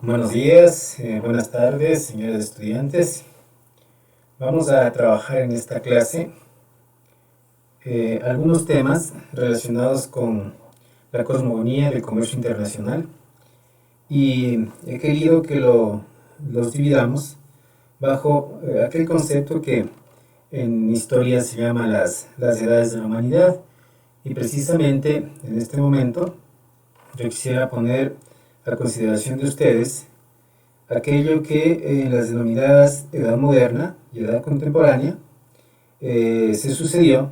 Buenos días, buenas tardes, señores estudiantes. Vamos a trabajar en esta clase algunos temas relacionados con la cosmogonía del comercio internacional y he querido que los dividamos bajo aquel concepto que en historia se llama las edades de la humanidad, y precisamente en este momento yo quisiera poner a consideración de ustedes aquello que en las denominadas edad moderna y edad contemporánea se sucedió,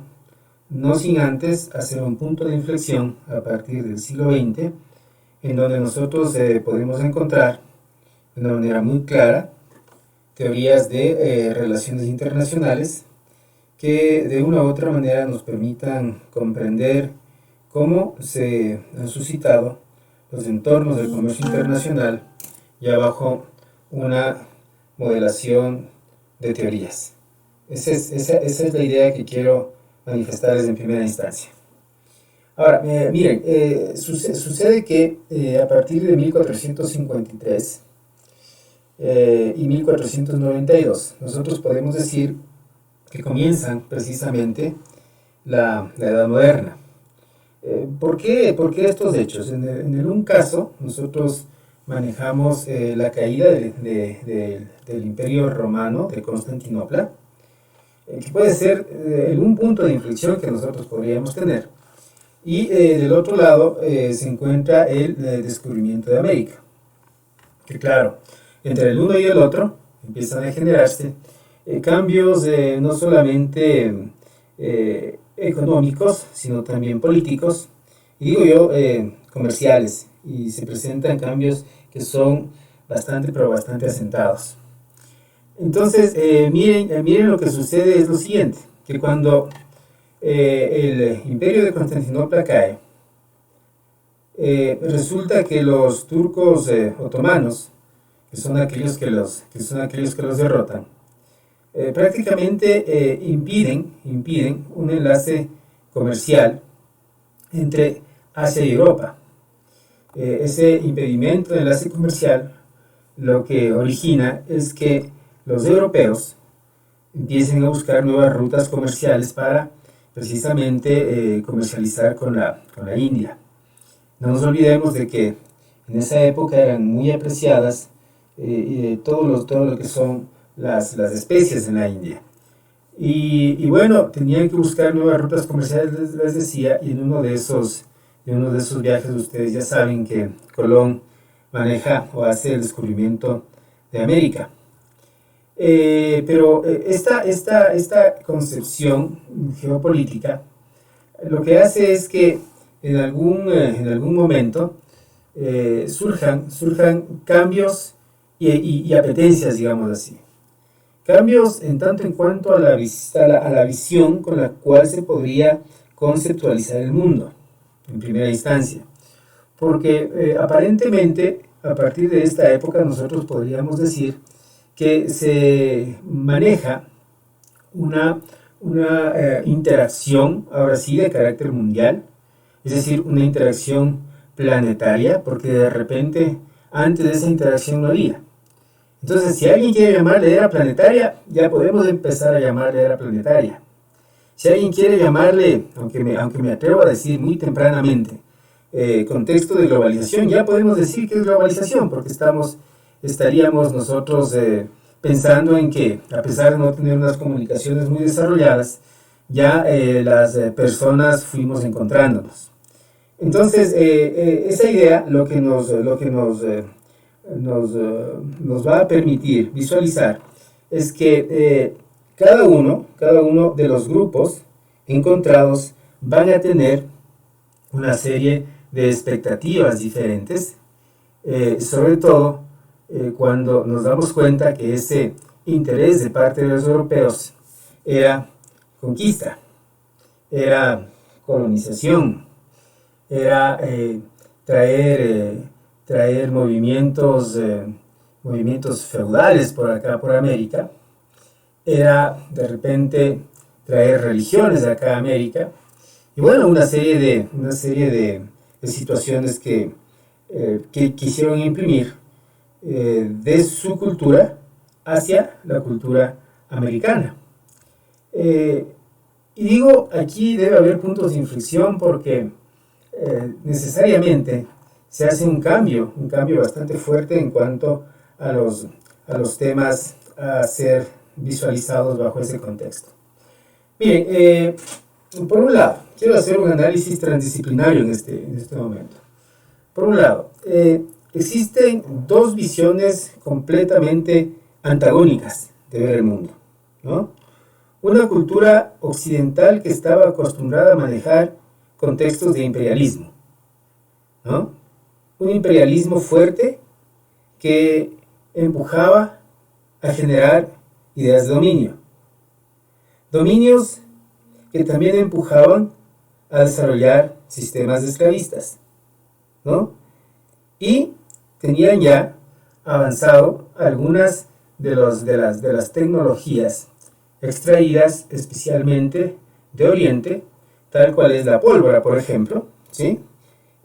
no sin antes hacer un punto de inflexión a partir del siglo XX, en donde nosotros podemos encontrar de una manera muy clara teorías de relaciones internacionales que de una u otra manera nos permitan comprender cómo se han suscitado los entornos del comercio internacional ya bajo una modelación de teorías. Esa es la idea que quiero manifestarles en primera instancia. Ahora, miren, sucede que a partir de 1453 y 1492, nosotros podemos decir que comienzan precisamente la Edad Moderna. ¿Por qué estos hechos? En un caso, nosotros manejamos la caída del Imperio Romano de Constantinopla, que puede ser un punto de inflexión que nosotros podríamos tener. Y del otro lado se encuentra el descubrimiento de América, que claro, entre el uno y el otro empiezan a generarse cambios no solamente económicos, sino también políticos, y digo yo comerciales, y se presentan cambios que son pero bastante asentados. Entonces, miren lo que sucede es lo siguiente, que cuando el Imperio de Constantinopla cae, resulta que los turcos otomanos, que son aquellos que los derrotan, prácticamente impiden un enlace comercial entre Asia y Europa. Ese impedimento de enlace comercial lo que origina es que los europeos empiecen a buscar nuevas rutas comerciales para precisamente comercializar con la India. No nos olvidemos de que en esa época eran muy apreciadas todo lo que son las especies en la India. Y bueno, tenían que buscar nuevas rutas comerciales, les decía, y en uno de esos viajes ustedes ya saben que Colón maneja o hace el descubrimiento de América. Pero esta concepción geopolítica lo que hace es que en algún momento surjan cambios y apetencias, digamos así. Cambios en tanto en cuanto a la visión con la cual se podría conceptualizar el mundo, en primera instancia. Porque aparentemente, a partir de esta época, nosotros podríamos decir que se maneja una interacción, ahora sí, de carácter mundial, es decir, una interacción planetaria, porque de repente, antes de esa interacción no había. Entonces, si alguien quiere llamarle era planetaria, ya podemos empezar a llamarle era planetaria. Si alguien quiere llamarle, aunque me atrevo a decir muy tempranamente, contexto de globalización, ya podemos decir que es globalización, porque estaríamos nosotros pensando en que, a pesar de no tener unas comunicaciones muy desarrolladas, ya las personas fuimos encontrándonos. Entonces, esa idea lo que nos va a permitir visualizar es que cada uno de los grupos encontrados van a tener una serie de expectativas diferentes, sobre todo cuando nos damos cuenta que ese interés de parte de los europeos era conquista, era colonización, era traer movimientos feudales por acá, por América, era de repente traer religiones de acá a América, y bueno, una serie de situaciones que quisieron imprimir de su cultura hacia la cultura americana. Y digo, aquí debe haber puntos de inflexión porque necesariamente se hace un cambio bastante fuerte en cuanto a los temas a ser visualizados bajo ese contexto. Miren, por un lado, quiero hacer un análisis transdisciplinario en este momento. Por un lado, existen dos visiones completamente antagónicas de ver el mundo, ¿no? Una cultura occidental que estaba acostumbrada a manejar contextos de imperialismo, ¿no? Un imperialismo fuerte que empujaba a generar ideas de dominio. Dominios que también empujaban a desarrollar sistemas esclavistas, ¿no? Y tenían ya avanzado algunas de las tecnologías extraídas especialmente de Oriente, tal cual es la pólvora, por ejemplo, ¿sí?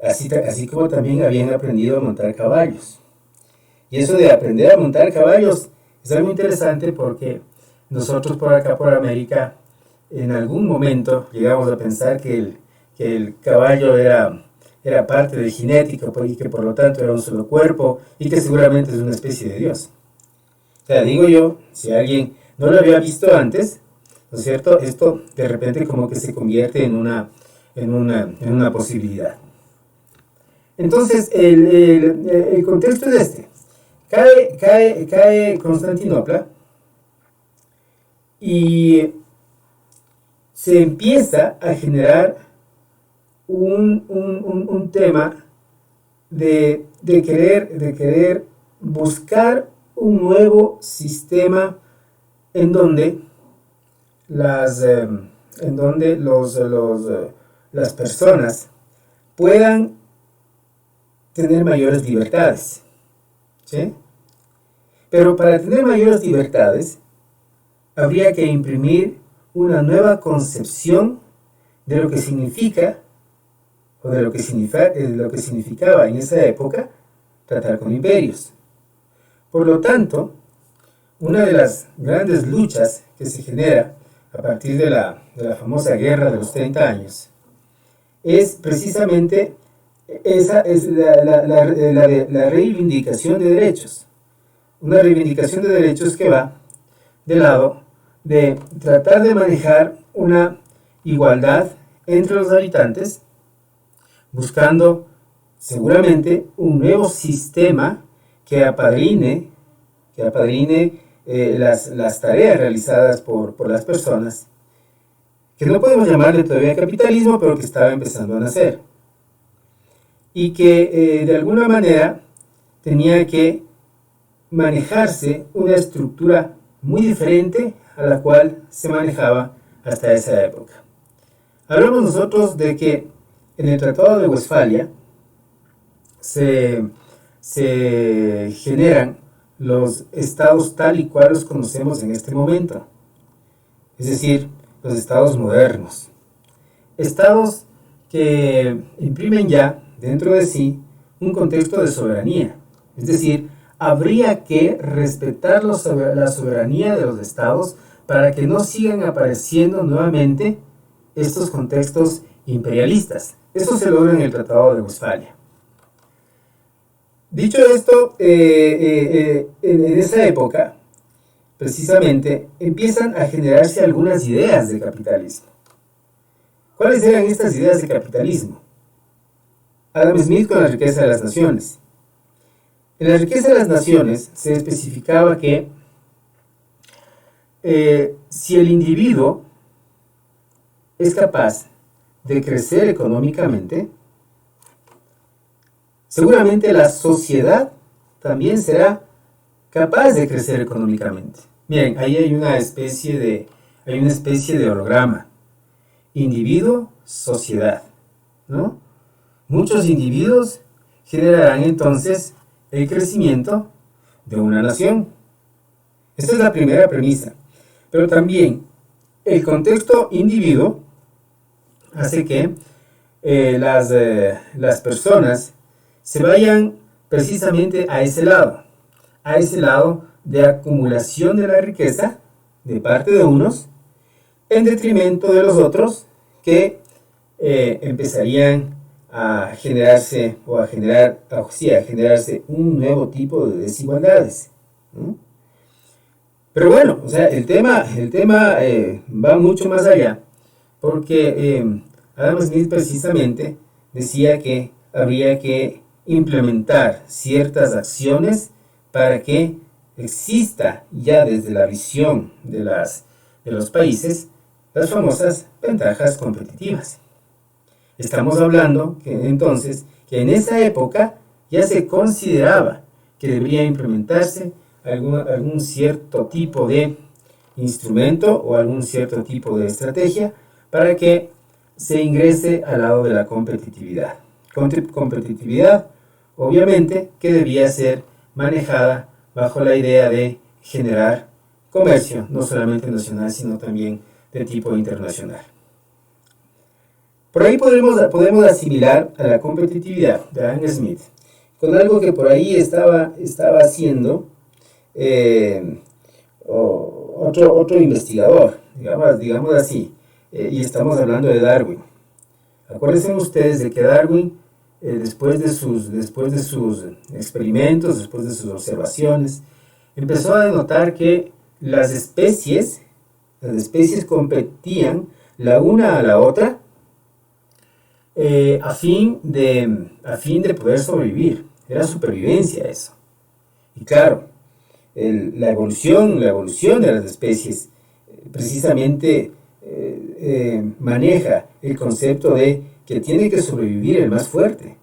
Así como también habían aprendido a montar caballos. Y eso de aprender a montar caballos es algo interesante porque nosotros por acá, por América, en algún momento llegamos a pensar que el caballo era parte de genética y que por lo tanto era un solo cuerpo y que seguramente es una especie de Dios. O sea, digo yo, si alguien no lo había visto antes, ¿no es cierto? Esto de repente como que se convierte en una posibilidad. Entonces, el contexto es este. Cae Constantinopla y se empieza a generar un tema de querer buscar un nuevo sistema en donde las personas puedan tener mayores libertades, ¿sí? Pero para tener mayores libertades habría que imprimir una nueva concepción de lo que significa o de lo que significaba en esa época tratar con imperios. Por lo tanto, una de las grandes luchas que se genera a partir de la famosa guerra de los 30 años es precisamente la reivindicación de derechos. Una reivindicación de derechos que va del lado de tratar de manejar una igualdad entre los habitantes, buscando seguramente un nuevo sistema que apadrine las tareas realizadas por las personas, que no podemos llamarle todavía capitalismo, pero que estaba empezando a nacer, y que de alguna manera tenía que manejarse una estructura muy diferente a la cual se manejaba hasta esa época. Hablamos nosotros de que en el Tratado de Westfalia se generan los estados tal y cual los conocemos en este momento, es decir, los estados modernos. Estados que imprimen ya dentro de sí un contexto de soberanía, es decir, habría que respetar la soberanía de los estados para que no sigan apareciendo nuevamente estos contextos imperialistas. Eso se logra en el Tratado de Westfalia. Dicho esto, en esa época, precisamente, empiezan a generarse algunas ideas de capitalismo. ¿Cuáles eran estas ideas de capitalismo? Adam Smith con la riqueza de las naciones. En la riqueza de las naciones se especificaba que si el individuo es capaz de crecer económicamente, seguramente la sociedad también será capaz de crecer económicamente. Miren, ahí hay una especie de holograma. Individuo, sociedad, ¿no? Muchos individuos generarán entonces el crecimiento de una nación. Esta es la primera premisa. Pero también el contexto individuo hace que las personas se vayan precisamente a ese lado. a ese lado de acumulación de la riqueza de parte de unos en detrimento de los otros que empezarían a generarse o a generarse un nuevo tipo de desigualdades, ¿no? Pero bueno, o sea, el tema va mucho más allá, porque Adam Smith precisamente decía que habría que implementar ciertas acciones para que exista ya desde la visión de los países las famosas ventajas competitivas. Estamos hablando entonces que en esa época ya se consideraba que debería implementarse algún cierto tipo de instrumento o algún cierto tipo de estrategia para que se ingrese al lado de la competitividad. Competitividad, obviamente, que debía ser manejada bajo la idea de generar comercio, no solamente nacional, sino también de tipo internacional. Por ahí podemos asimilar a la competitividad de Adam Smith con algo que por ahí estaba haciendo otro investigador, digamos así, y estamos hablando de Darwin. Acuérdense ustedes de que Darwin, después de sus experimentos, después de sus observaciones, empezó a notar que las especies competían la una a la otra a fin de poder sobrevivir. Era supervivencia eso. Y claro, la evolución de las especies precisamente maneja el concepto de que tiene que sobrevivir el más fuerte.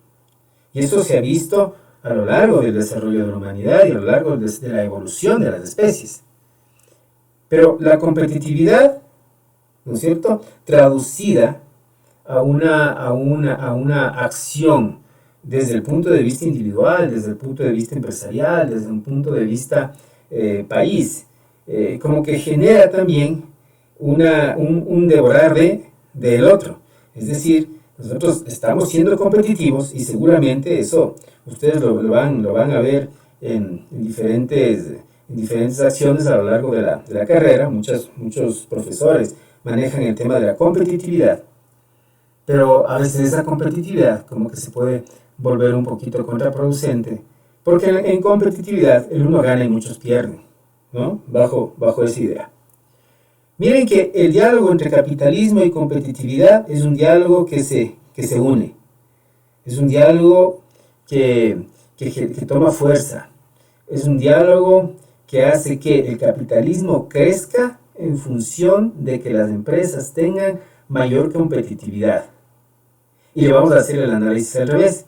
Y eso se ha visto a lo largo del desarrollo de la humanidad y a lo largo de la evolución de las especies. Pero la competitividad, ¿no es cierto?, traducida a una acción desde el punto de vista individual, desde el punto de vista empresarial, desde un punto de vista país, como que genera también un devorar del otro. Es decir, nosotros estamos siendo competitivos y seguramente eso ustedes lo van a ver en diferentes acciones a lo largo de la carrera. Muchos profesores manejan el tema de la competitividad, pero a veces esa competitividad como que se puede volver un poquito contraproducente, porque en competitividad el uno gana y muchos pierden, ¿no? Bajo esa idea. Miren que el diálogo entre capitalismo y competitividad es un diálogo que se une, es un diálogo que toma fuerza, es un diálogo que hace que el capitalismo crezca en función de que las empresas tengan mayor competitividad. Y le vamos a hacer el análisis al revés,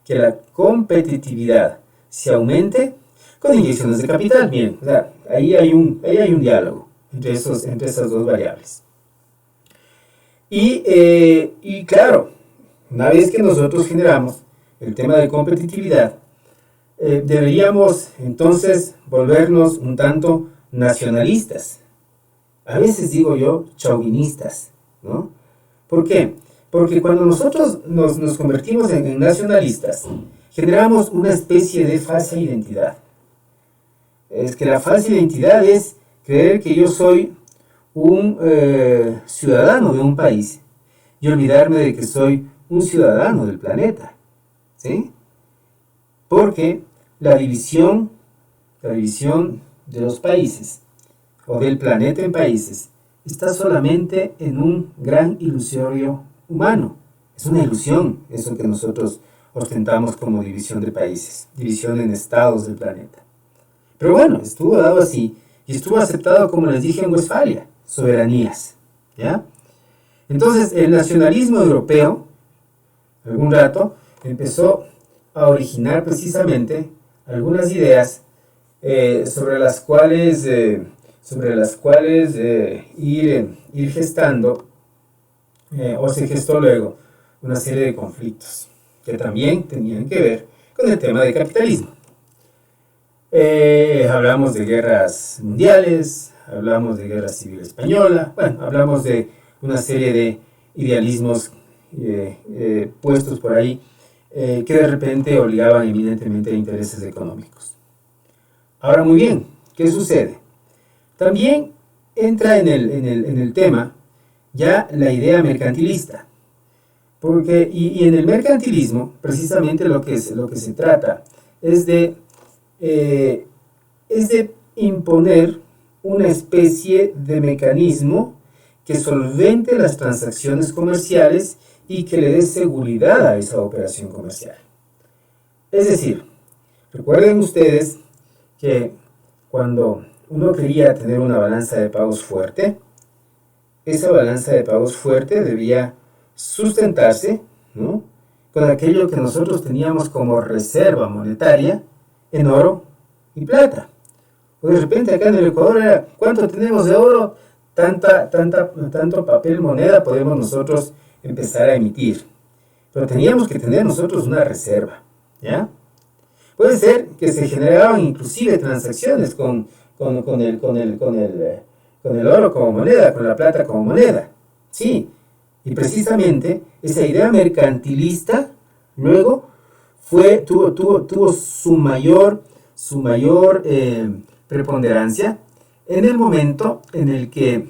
que la competitividad se aumente con inyecciones de capital. Bien, o sea, ahí hay un diálogo entre esas dos variables. Y claro, una vez que nosotros generamos el tema de competitividad, deberíamos entonces volvernos un tanto nacionalistas. A veces digo yo chauvinistas, ¿no? ¿Por qué? Porque cuando nosotros nos convertimos en nacionalistas, generamos una especie de falsa identidad. Es que la falsa identidad es creer que yo soy un ciudadano de un país y olvidarme de que soy un ciudadano del planeta, ¿sí? Porque la división de los países o del planeta en países está solamente en un gran ilusorio humano. Es una ilusión eso que nosotros ostentamos como división de países, división en estados del planeta. Pero bueno, estuvo dado así y estuvo aceptado, como les dije, en Westfalia, soberanías, ¿ya? Entonces el nacionalismo europeo, algún rato, empezó a originar precisamente algunas ideas sobre las cuales ir gestando, o se gestó luego una serie de conflictos que también tenían que ver con el tema del capitalismo. Hablamos de guerras mundiales, hablamos de guerra civil española, bueno, hablamos de una serie de idealismos puestos por ahí que de repente obligaban eminentemente a intereses económicos. Ahora muy bien, ¿qué sucede? También entra en el tema ya la idea mercantilista. Porque, y en el mercantilismo, precisamente lo que se trata eh, es de imponer una especie de mecanismo que solvente las transacciones comerciales y que le dé seguridad a esa operación comercial. Es decir, recuerden ustedes que cuando uno quería tener una balanza de pagos fuerte, esa balanza de pagos fuerte debía sustentarse, ¿no?, con aquello que nosotros teníamos como reserva monetaria en oro y plata. O de repente acá en el Ecuador era, ¿cuánto tenemos de oro? Tanto papel moneda podemos nosotros empezar a emitir. Pero teníamos que tener nosotros una reserva, ¿ya? Puede ser que se generaban inclusive transacciones con el oro como moneda, con la plata como moneda. Sí, y precisamente esa idea mercantilista luego tuvo su mayor preponderancia en el momento en el que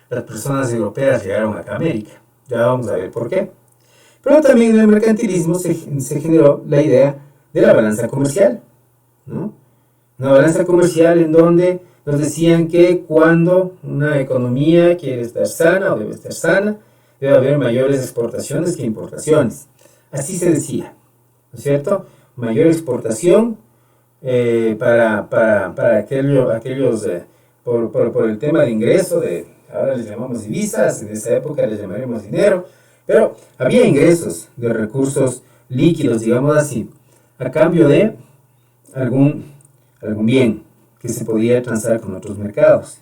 las personas europeas llegaron acá a América. Ya vamos a ver por qué. Pero también en el mercantilismo se generó la idea de la balanza comercial, ¿no? Una balanza comercial en donde nos decían que cuando una economía quiere estar sana o debe estar sana, debe haber mayores exportaciones que importaciones. Así se decía, ¿no es cierto? Mayor exportación para aquellos por el tema de ingreso, ahora les llamamos divisas, en esa época les llamaremos dinero, pero había ingresos de recursos líquidos, digamos así, a cambio de algún bien que se podía transar con otros mercados.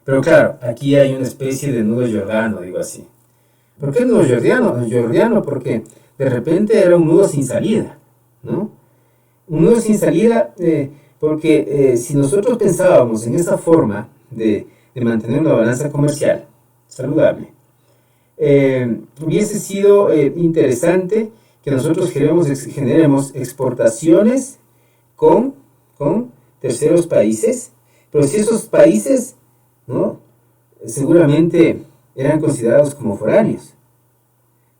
Pero claro, aquí hay una especie de nudo Giordano, digo así. ¿Por qué nudo Giordano? Porque de repente era un nudo sin salida, ¿no? Un nudo sin salida porque si nosotros pensábamos en esa forma de mantener una balanza comercial saludable, hubiese sido interesante que nosotros generemos exportaciones con terceros países, pero si esos países, ¿no?, seguramente eran considerados como foráneos.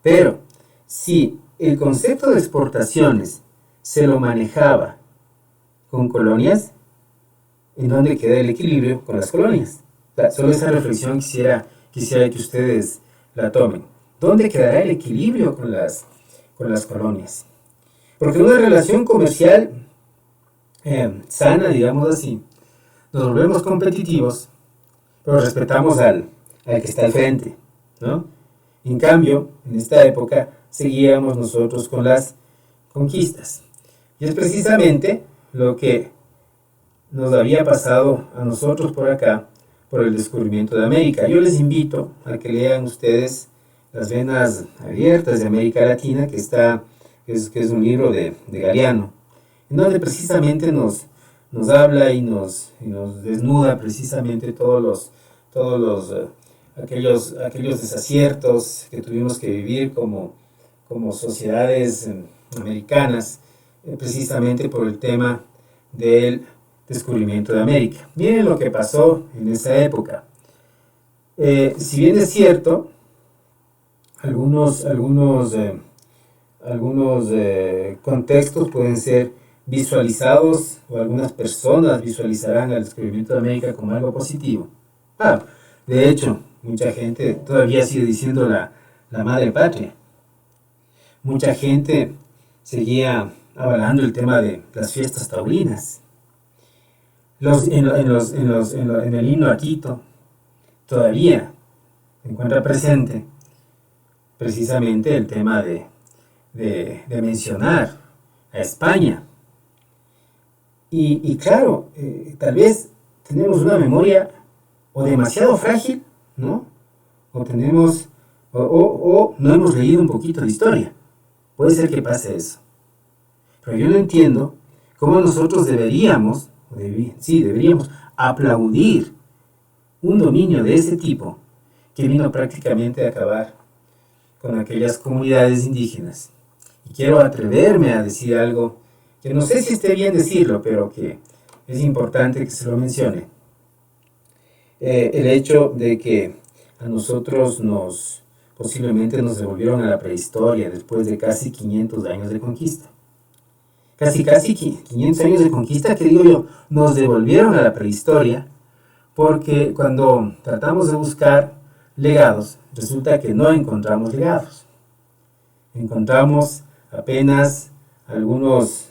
Pero si el concepto de exportaciones se lo manejaba con colonias, ¿en dónde queda el equilibrio con las colonias? O sea, solo esa reflexión quisiera que ustedes la tomen. ¿Dónde quedará el equilibrio con las colonias? Porque una relación comercial sana, digamos así, nos volvemos competitivos, pero respetamos al que está al frente, ¿no? En cambio, en esta época seguíamos nosotros con las conquistas. Y es precisamente lo que nos había pasado a nosotros por acá, por el descubrimiento de América. Yo les invito a que lean ustedes Las venas abiertas de América Latina, que es un libro de Galeano, en donde precisamente nos habla y nos desnuda precisamente aquellos desaciertos que tuvimos que vivir como sociedades americanas, precisamente por el tema del descubrimiento de América. Miren lo que pasó en esa época. Si bien es cierto, algunos contextos pueden ser visualizados, o algunas personas visualizarán el descubrimiento de América como algo positivo. De hecho, mucha gente todavía sigue diciendo la madre patria. Mucha gente seguía avalando el tema de las fiestas taurinas. En el himno a Quito todavía se encuentra presente precisamente el tema de mencionar a España. Y claro, tal vez tenemos una memoria o demasiado frágil, ¿no? O no hemos leído un poquito de historia. Puede ser que pase eso. Pero yo no entiendo cómo nosotros deberíamos aplaudir un dominio de ese tipo que vino prácticamente a acabar con aquellas comunidades indígenas. Y quiero atreverme a decir algo que no sé si esté bien decirlo, pero que es importante que se lo mencione. El hecho de que a nosotros posiblemente nos devolvieron a la prehistoria después de casi 500 años de conquista. Casi 500 años de conquista, que digo yo, nos devolvieron a la prehistoria, porque cuando tratamos de buscar legados, resulta que no encontramos legados. Encontramos apenas algunos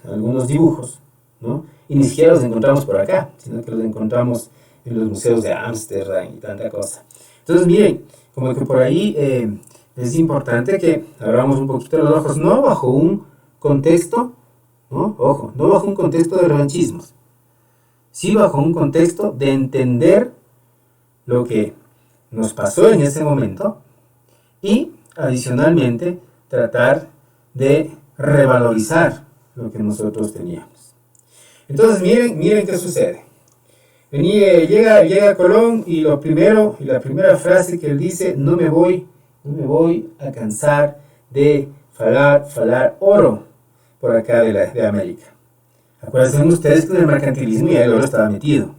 dibujos, ¿no? Y ni siquiera los encontramos por acá, sino que los encontramos en los museos de Ámsterdam y tanta cosa. Entonces, miren, como que por ahí es importante que abramos un poquito los ojos, no bajo un contexto, ¿no? Ojo, no bajo un contexto de revanchismos, sí bajo un contexto de entender lo que nos pasó en ese momento y, adicionalmente, tratar de revalorizar lo que nosotros teníamos. Entonces, miren qué sucede. Llega Colón y la primera frase que él dice: no me voy a cansar de falar oro por acá de América. Acuérdense ustedes que en el mercantilismo ya el oro estaba metido.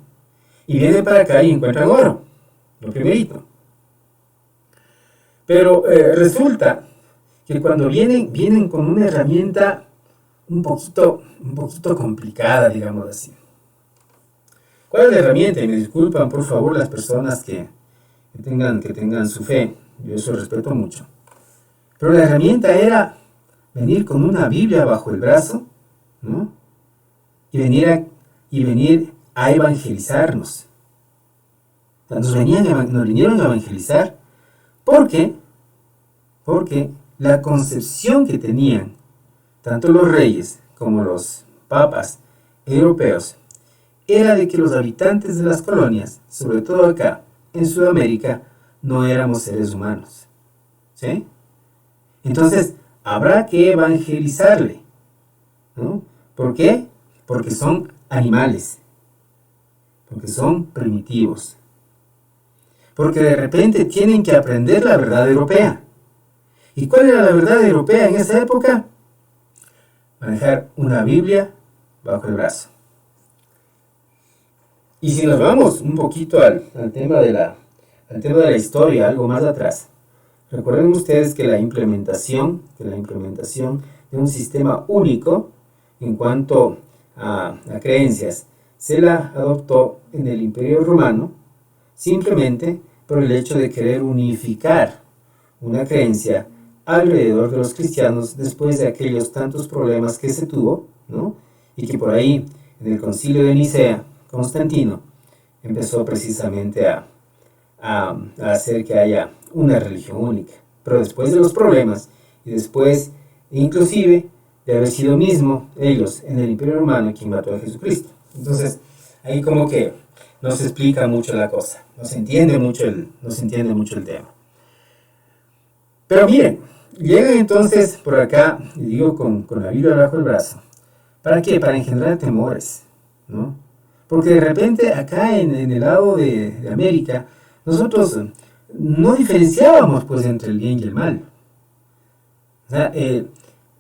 Y vienen para acá y encuentran oro, lo primerito. Pero resulta que cuando vienen con una herramienta un poquito complicada, digamos así. ¿Cuál es la herramienta? Y me disculpan, por favor, las personas que tengan su fe. Yo eso respeto mucho. Pero la herramienta era venir con una Biblia bajo el brazo, ¿no? Y venir a evangelizarnos. Nos vinieron a evangelizar porque la concepción que tenían tanto los reyes como los papas europeos era de que los habitantes de las colonias, sobre todo acá en Sudamérica, no éramos seres humanos. ¿Sí? Entonces, habrá que evangelizarle, ¿no? ¿Por qué? Porque son animales, porque son primitivos, porque de repente tienen que aprender la verdad europea. ¿Y cuál era la verdad europea en esa época? Manejar una Biblia bajo el brazo. Y si nos vamos un poquito al tema de la historia, algo más atrás, recuerden ustedes que la implementación de un sistema único en cuanto a creencias se la adoptó en el Imperio Romano simplemente por el hecho de querer unificar una creencia alrededor de los cristianos después de aquellos tantos problemas que se tuvo, ¿no? Y que por ahí en el Concilio de Nicea, Constantino empezó precisamente a hacer que haya una religión única. Pero después de los problemas y después inclusive de haber sido mismo ellos en el Imperio Romano quien mató a Jesucristo. Entonces ahí como que no se explica mucho la cosa, no se entiende mucho el tema. Pero miren, llegan entonces por acá, y digo con la Biblia bajo el brazo. ¿Para qué? Para engendrar temores, ¿no? Porque de repente acá en el lado de América, nosotros no diferenciábamos pues entre el bien y el mal. O sea,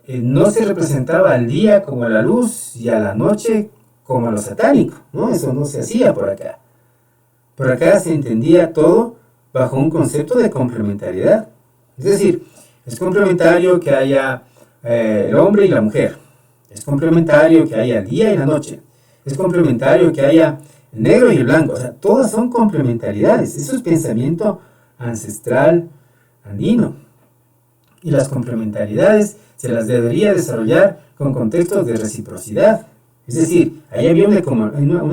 no se representaba al día como a la luz y a la noche como a lo satánico, ¿no? Eso no se hacía por acá. Por acá se entendía todo bajo un concepto de complementariedad. Es decir, es complementario que haya el hombre y la mujer. Es complementario que haya el día y la noche. Es complementario que haya el negro y el blanco. O sea, todas son complementariedades. Eso es pensamiento ancestral andino. Y las complementariedades se las debería desarrollar con contextos de reciprocidad. Es decir, ahí había una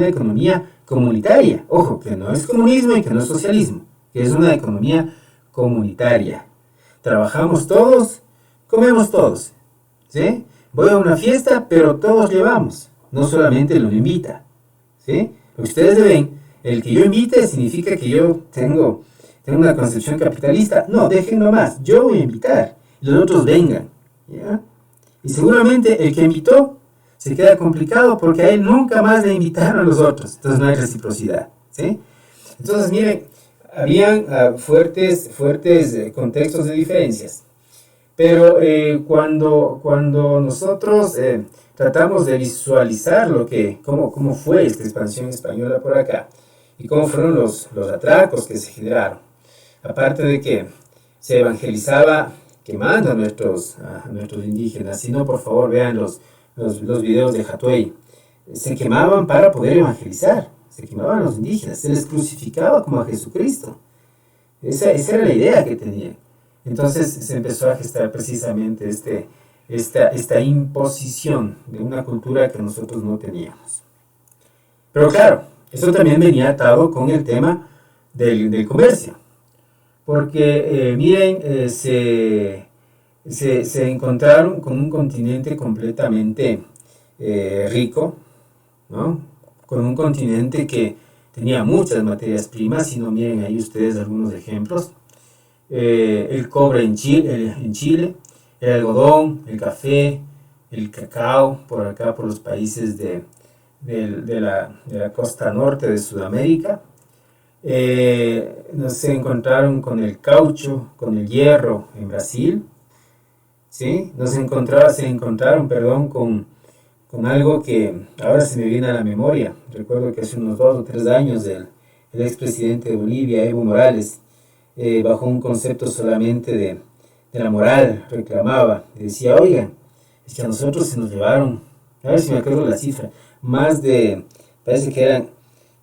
economía comunitaria. Ojo, que no es comunismo y que no es socialismo. Que es una economía comunitaria. Trabajamos todos, comemos todos. ¿Sí? Voy a una fiesta, pero todos llevamos. No solamente el uno invita. ¿Sí? Lo que ustedes ven, el que yo invite significa que yo tengo una concepción capitalista. No, déjenlo más. Yo voy a invitar. Y los otros vengan. ¿Ya? Y seguramente el que invitó se queda complicado porque a él nunca más le invitaron a los otros. Entonces no hay reciprocidad. ¿Sí? Entonces, miren, habían fuertes contextos de diferencias. Pero cuando nosotros tratamos de visualizar cómo fue esta expansión española por acá y cómo fueron los atracos que se generaron, aparte de que se evangelizaba quemando a nuestros indígenas, si no, por favor, vean los videos de Hatuey. Se quemaban para poder evangelizar, se quemaban a los indígenas, se les crucificaba como a Jesucristo. Esa era la idea que tenían. Entonces se empezó a gestar precisamente esta imposición de una cultura que nosotros no teníamos. Pero claro, eso también venía atado con el tema del comercio. Porque miren, se encontraron con un continente completamente rico, ¿no? Con un continente que tenía muchas materias primas, si no miren ahí ustedes algunos ejemplos. El cobre en Chile, el algodón, el café, el cacao, por acá por los países de la costa norte de Sudamérica. Se encontraron con el caucho, con el hierro en Brasil, ¿sí? Se encontraron, con algo que ahora se me viene a la memoria. Recuerdo que hace unos 2 o 3 años el expresidente de Bolivia, Evo Morales, bajo un concepto solamente de la moral, reclamaba, y decía, oigan, es que a nosotros se nos llevaron, a ver si me acuerdo la cifra, parece que eran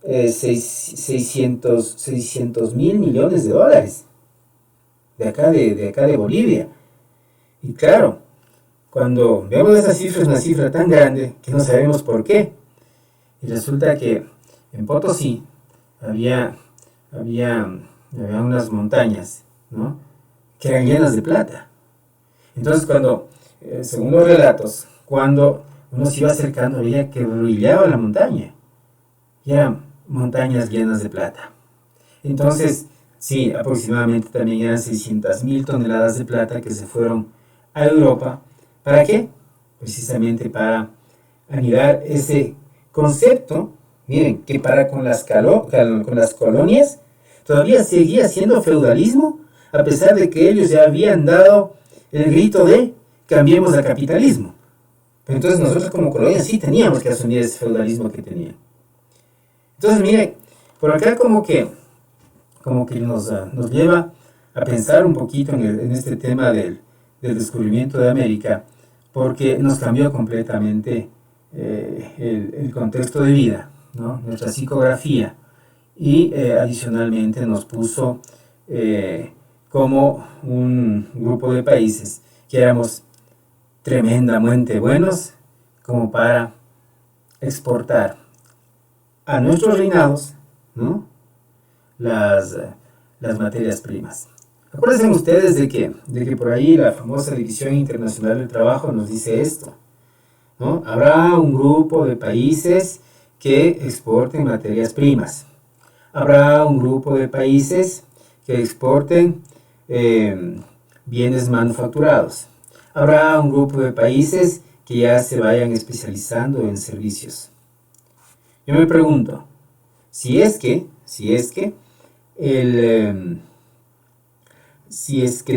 600 mil millones de dólares de acá de Bolivia. Y claro, cuando vemos esa cifra, es una cifra tan grande que no sabemos por qué. Y resulta que en Potosí había unas montañas, ¿no?, que eran llenas de plata. Entonces según los relatos, cuando uno se iba acercando, veía que brillaba la montaña. Y eran montañas llenas de plata. Entonces, sí, aproximadamente también eran 600.000 toneladas de plata que se fueron a Europa. ¿Para qué? Precisamente para anidar ese concepto. Miren, que con las colonias todavía seguía siendo feudalismo, a pesar de que ellos ya habían dado el grito de cambiemos al capitalismo. Pero entonces nosotros como colonia sí teníamos que asumir ese feudalismo que tenían. Entonces, miren, por acá como que nos lleva a pensar un poquito en este tema del descubrimiento de América, porque nos cambió completamente el contexto de vida, ¿no?, nuestra psicografía, y adicionalmente nos puso como un grupo de países que éramos tremendamente buenos como para exportar a nuestros reinados, ¿no?, las materias primas. Acuérdense ustedes de que por ahí la famosa División Internacional del Trabajo nos dice esto, ¿no? Habrá un grupo de países que exporten materias primas. Habrá un grupo de países que exporten bienes manufacturados. Habrá un grupo de países que ya se vayan especializando en servicios. Yo me pregunto, si es que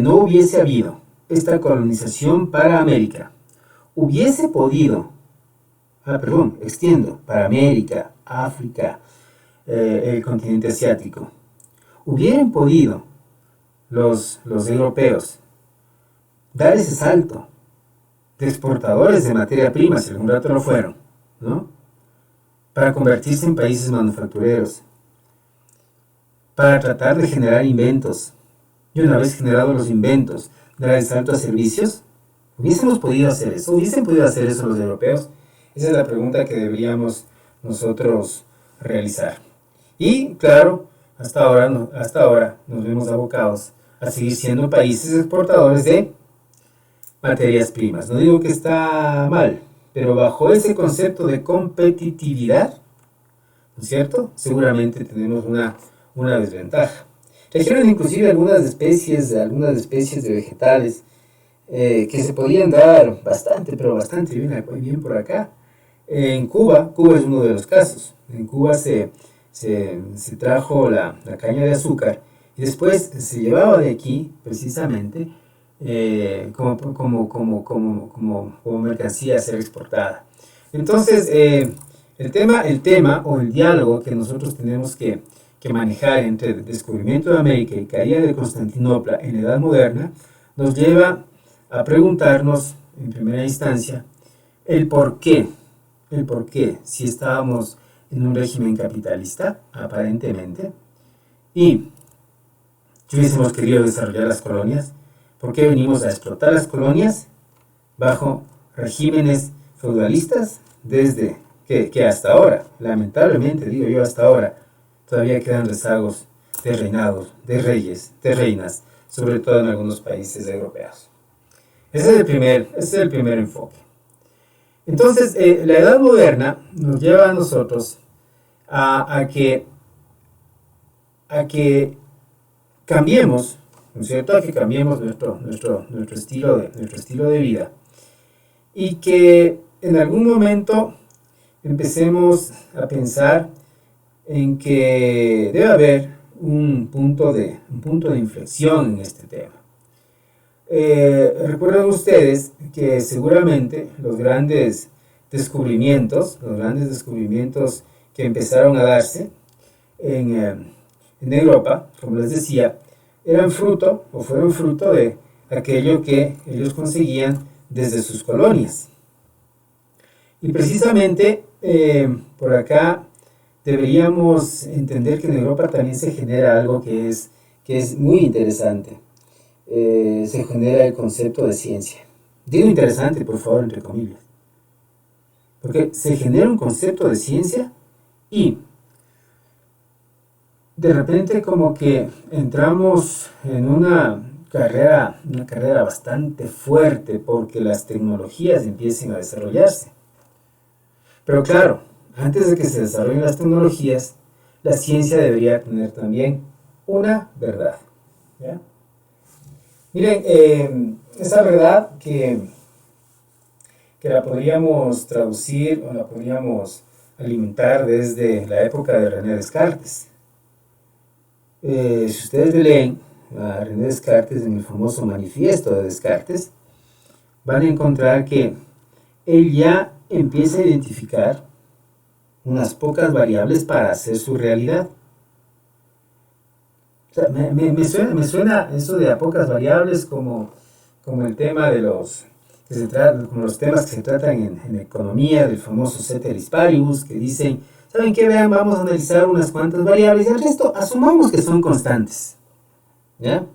no hubiese habido esta colonización para América, hubiese podido, para América, África, el continente asiático, hubieran podido los europeos dar ese salto de exportadores de materia prima, si algún rato lo fueron, ¿no?, para convertirse en países manufactureros, para tratar de generar inventos, y una vez generados los inventos, dar el salto a servicios. ¿Hubiésemos podido hacer eso? ¿Hubiesen podido hacer eso los europeos? Esa es la pregunta que deberíamos nosotros realizar. Y claro, hasta ahora nos vemos abocados a seguir siendo países exportadores de materias primas. No digo que está mal, pero bajo ese concepto de competitividad, ¿no es cierto?, seguramente tenemos una desventaja. Trajeron inclusive algunas especies de vegetales que se podían dar bastante bien por acá. En Cuba es uno de los casos. En Cuba se trajo la caña de azúcar y después se llevaba de aquí precisamente como mercancía a ser exportada. Entonces, el tema o el diálogo que nosotros tenemos que manejar entre el descubrimiento de América y caída de Constantinopla en la Edad Moderna nos lleva a preguntarnos, en primera instancia, el por qué, si estábamos en un régimen capitalista, aparentemente, y si hubiésemos querido desarrollar las colonias, ¿por qué venimos a explotar las colonias bajo regímenes feudalistas desde que hasta ahora, lamentablemente digo yo hasta ahora, todavía quedan rezagos de reinados, de reyes, de reinas, sobre todo en algunos países europeos? Ese es el primer enfoque. Entonces, la Edad Moderna nos lleva a nosotros a que cambiemos, ¿no es cierto?, a que cambiemos nuestro estilo de vida y que en algún momento empecemos a pensar en que debe haber un punto de inflexión en este tema. Recuerden ustedes que seguramente los grandes descubrimientos que empezaron a darse en Europa, como les decía, fueron fruto de aquello que ellos conseguían desde sus colonias. Y precisamente por acá deberíamos entender que en Europa también se genera algo que es muy interesante. Se genera el concepto de ciencia. Digo interesante, por favor, entre comillas. Porque se genera un concepto de ciencia y de repente como que entramos en una carrera bastante fuerte porque las tecnologías empiecen a desarrollarse. Pero claro, antes de que se desarrollen las tecnologías, la ciencia debería tener también una verdad. ¿Ya? Miren, esa verdad que la podríamos traducir o la podríamos alimentar desde la época de René Descartes. Si ustedes leen a René Descartes en el famoso manifiesto de Descartes, van a encontrar que él ya empieza a identificar unas pocas variables para hacer su realidad. O sea, me suena eso de a pocas variables como el tema de como los temas que se tratan en economía, del famoso ceteris paribus, que dicen, ¿saben qué? Vean, vamos a analizar unas cuantas variables y el resto asumamos que son constantes. ¿Ya?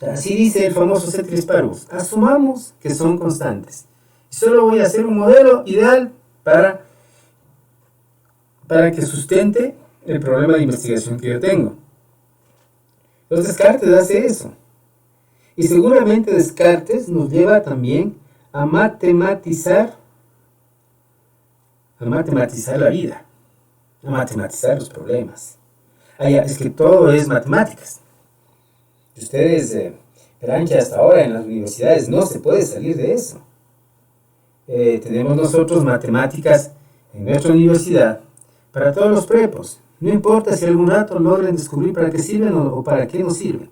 Así dice el famoso ceteris paribus, asumamos que son constantes. Y solo voy a hacer un modelo ideal para que sustente el problema de investigación que yo tengo. Entonces Descartes hace eso. Y seguramente Descartes nos lleva también a matematizar la vida, a matematizar los problemas. Es que todo es matemáticas. Y ustedes verán que hasta ahora en las universidades no se puede salir de eso. Tenemos nosotros matemáticas en nuestra universidad para todos los prepos. No importa si algún rato logren descubrir para qué sirven o para qué no sirven.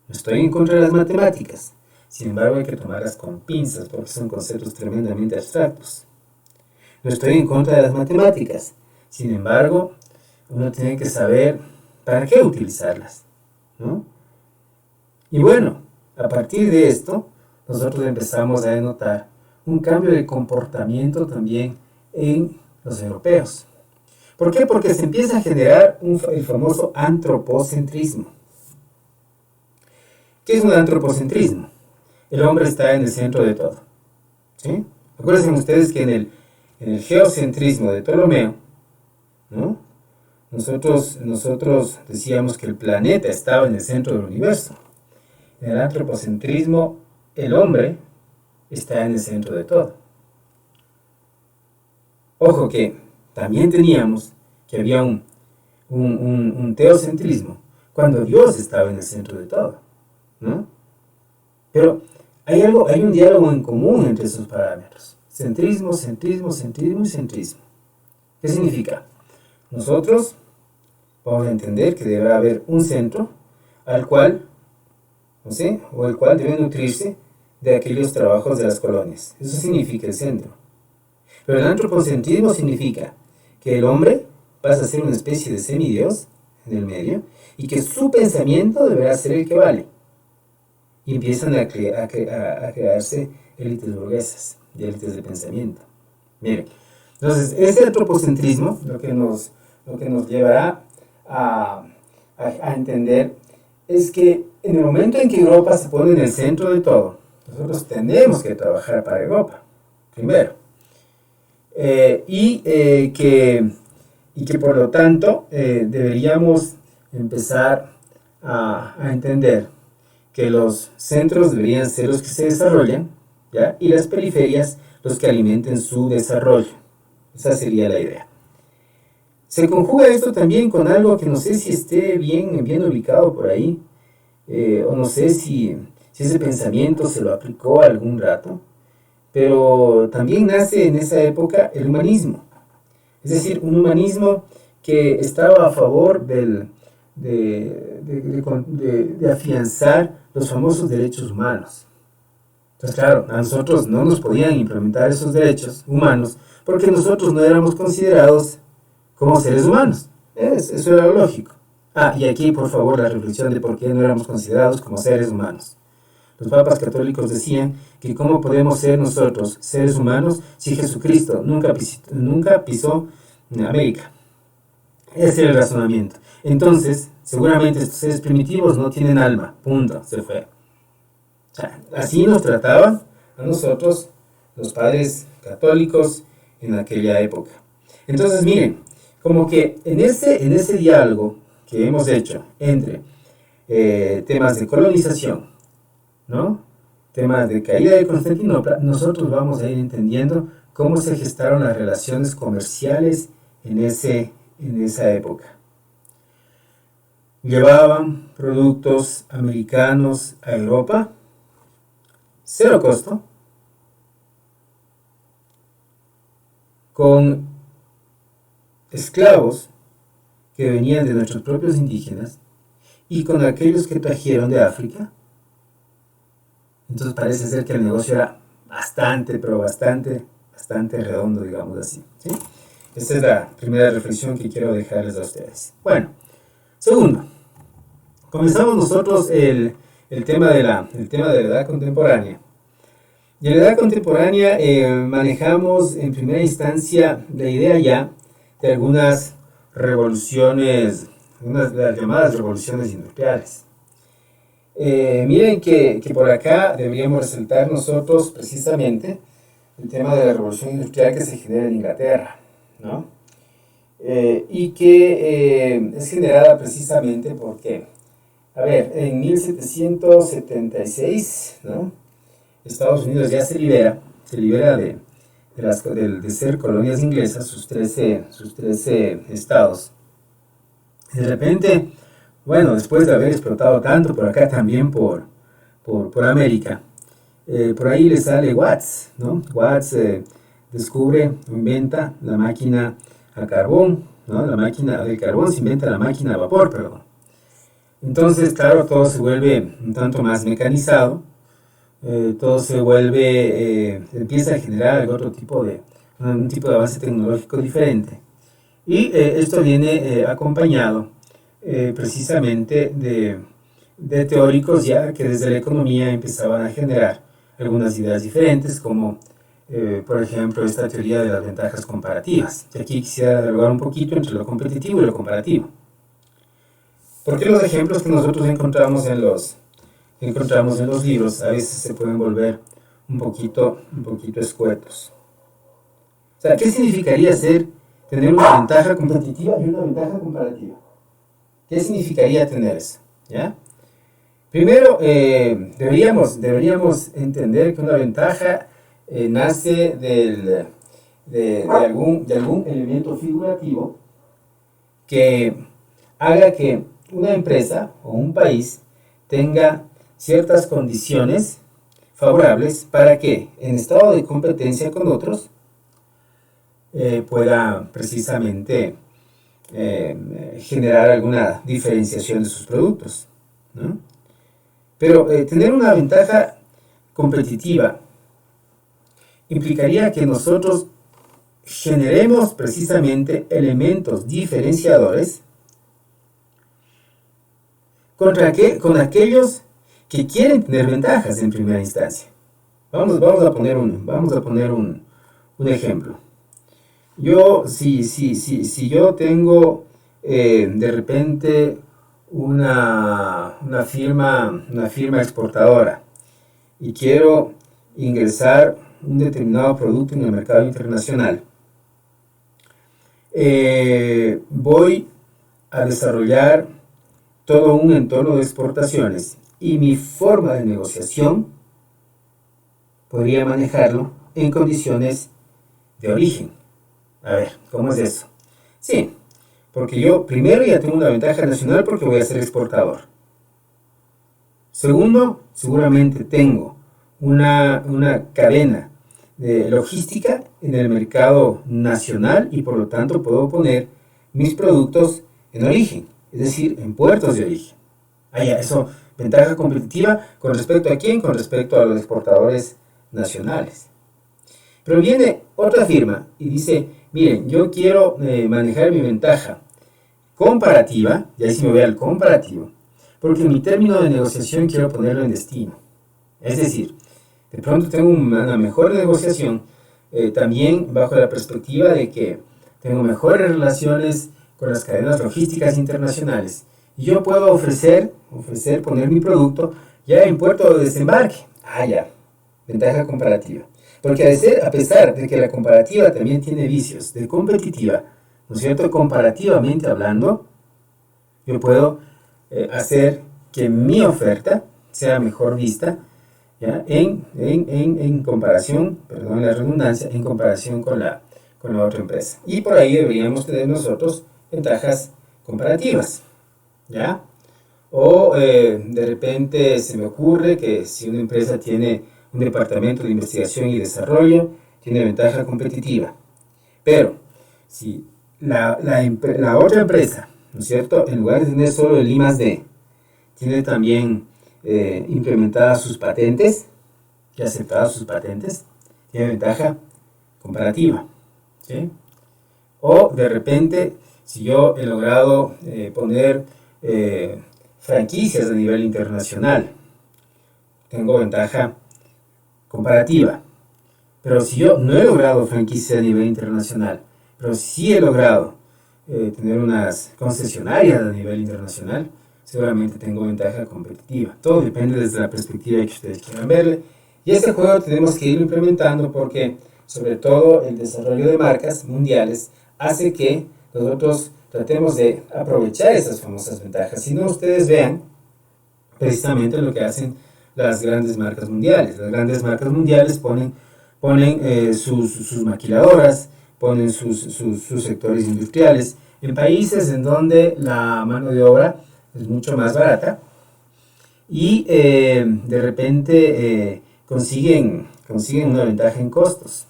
No estoy en contra de las matemáticas. Sin embargo, hay que tomarlas con pinzas porque son conceptos tremendamente abstractos. No estoy en contra de las matemáticas. Sin embargo, uno tiene que saber para qué utilizarlas, ¿no? Y bueno, a partir de esto, nosotros empezamos a denotar un cambio de comportamiento también en los europeos. ¿Por qué? Porque se empieza a generar el famoso antropocentrismo. ¿Qué es un antropocentrismo? El hombre está en el centro de todo. ¿Sí? Acuérdense ustedes que en el geocentrismo de Ptolomeo, ¿no?, nosotros decíamos que el planeta estaba en el centro del universo. En el antropocentrismo, el hombre está en el centro de todo. Ojo que también teníamos que había un teocentrismo cuando Dios estaba en el centro de todo, ¿no? Pero hay un diálogo en común entre esos parámetros. Centrismo, centrismo, centrismo y centrismo. ¿Qué significa? Nosotros vamos a entender que debe haber un centro al cual ¿no sé? O el cual debe nutrirse de aquellos trabajos de las colonias. Eso significa el centro. Pero el antropocentrismo significa que el hombre pasa a ser una especie de semidios en el medio y que su pensamiento deberá ser el que vale. Y empiezan a crearse élites burguesas y élites de pensamiento. Miren, entonces ese antropocentrismo lo que nos llevará a entender es que en el momento en que Europa se pone en el centro de todo, nosotros tenemos que trabajar para Europa, primero. Que por lo tanto deberíamos empezar a entender que los centros deberían ser los que se desarrollan, ¿ya? Y las periferias los que alimenten su desarrollo. Esa sería la idea. Se conjuga esto también con algo que no sé si esté bien ubicado por ahí, o no sé si ese pensamiento se lo aplicó algún rato, pero también nace en esa época el humanismo. Es decir, un humanismo que estaba a favor de afianzar los famosos derechos humanos. Entonces, claro, a nosotros no nos podían implementar esos derechos humanos porque nosotros no éramos considerados como seres humanos. Eso era lo lógico. Y aquí, por favor, la reflexión de por qué no éramos considerados como seres humanos. Los papas católicos decían que cómo podemos ser nosotros seres humanos si Jesucristo nunca pisó América. Ese era el razonamiento. Entonces, seguramente estos seres primitivos no tienen alma. Punto. Se fue. O sea, así nos trataban a nosotros, los padres católicos, en aquella época. Entonces, miren, como que en ese diálogo que hemos hecho entre temas de colonización, ¿no? Temas de caída de Constantinopla, nosotros vamos a ir entendiendo cómo se gestaron las relaciones comerciales en esa época. Llevaban productos americanos a Europa, cero costo, con esclavos que venían de nuestros propios indígenas y con aquellos que trajeron de África. Entonces parece ser que el negocio era bastante redondo, digamos así, ¿sí? Esta es la primera reflexión que quiero dejarles a ustedes. Bueno, segundo, comenzamos nosotros el tema de la edad contemporánea. Y en la edad contemporánea manejamos en primera instancia la idea ya de algunas revoluciones, unas de las llamadas revoluciones industriales. Miren que por acá deberíamos resaltar nosotros precisamente el tema de la revolución industrial que se genera en Inglaterra, ¿no? Y que es generada precisamente porque, a ver, en 1776, ¿no? Estados Unidos ya se libera de ser colonias inglesas, sus 13 estados. De repente, bueno, después de haber explotado tanto por acá también por América, por ahí le sale Watts, ¿no? Watts descubre, inventa la máquina a carbón, ¿no? La máquina del carbón, se inventa la máquina a vapor, perdón. Entonces, claro, todo se vuelve un tanto más mecanizado, todo se vuelve, empieza a generar un tipo de avance tecnológico diferente. Y esto viene acompañado precisamente de teóricos ya que desde la economía empezaban a generar algunas ideas diferentes, como por ejemplo esta teoría de las ventajas comparativas. Y aquí quisiera dialogar un poquito entre lo competitivo y lo comparativo. Porque los ejemplos que nosotros encontramos en los libros a veces se pueden volver un poquito escuetos. O sea, ¿qué significaría tener una ventaja competitiva y una ventaja comparativa? ¿Qué significaría tener eso? ¿Ya? Primero, deberíamos entender que una ventaja nace de algún elemento figurativo que haga que una empresa o un país tenga ciertas condiciones favorables para que en estado de competencia con otros pueda precisamente generar alguna diferenciación de sus productos, ¿no? Pero tener una ventaja competitiva implicaría que nosotros generemos precisamente elementos diferenciadores con aquellos que quieren tener ventajas en primera instancia. Vamos a poner un ejemplo. Si yo tengo de repente una firma exportadora y quiero ingresar un determinado producto en el mercado internacional, voy a desarrollar todo un entorno de exportaciones y mi forma de negociación podría manejarlo en condiciones de origen. A ver, ¿cómo es eso? Sí, porque yo primero ya tengo una ventaja nacional porque voy a ser exportador. Segundo, seguramente tengo una cadena de logística en el mercado nacional y por lo tanto puedo poner mis productos en origen, es decir, en puertos de origen. Eso, ventaja competitiva con respecto a quién, con respecto a los exportadores nacionales. Pero viene otra firma y dice, miren, yo quiero manejar mi ventaja comparativa, y ahí sí me voy al comparativo, porque en mi término de negociación quiero ponerlo en destino. Es decir, de pronto tengo una mejor negociación, también bajo la perspectiva de que tengo mejores relaciones con las cadenas logísticas internacionales. Y yo puedo poner mi producto ya en puerto de desembarque. Ventaja comparativa. Porque a pesar de que la comparativa también tiene vicios de competitiva, ¿no es cierto? Comparativamente hablando, yo puedo hacer que mi oferta sea mejor vista, ¿ya? En comparación, perdón la redundancia, en comparación con la otra empresa. Y por ahí deberíamos tener nosotros ventajas comparativas, ¿ya? O de repente se me ocurre que si una empresa tiene un departamento de investigación y desarrollo, tiene ventaja competitiva. Pero si la otra empresa, ¿no es cierto?, en lugar de tener solo el I+D, tiene también implementadas sus patentes y aceptadas sus patentes, tiene ventaja comparativa, ¿sí? O de repente, si yo he logrado poner franquicias a nivel internacional, tengo ventaja comparativa. Pero si yo no he logrado franquicias a nivel internacional, pero sí he logrado tener unas concesionarias a nivel internacional, seguramente tengo ventaja competitiva. Todo depende desde la perspectiva que ustedes quieran verle. Y este juego tenemos que ir implementando porque, sobre todo, el desarrollo de marcas mundiales hace que nosotros tratemos de aprovechar esas famosas ventajas. Si no, ustedes vean precisamente lo que hacen las grandes marcas mundiales. Las grandes marcas mundiales ponen sus maquiladoras, ponen sus sectores industriales en países en donde la mano de obra es mucho más barata y de repente consiguen una ventaja en costos.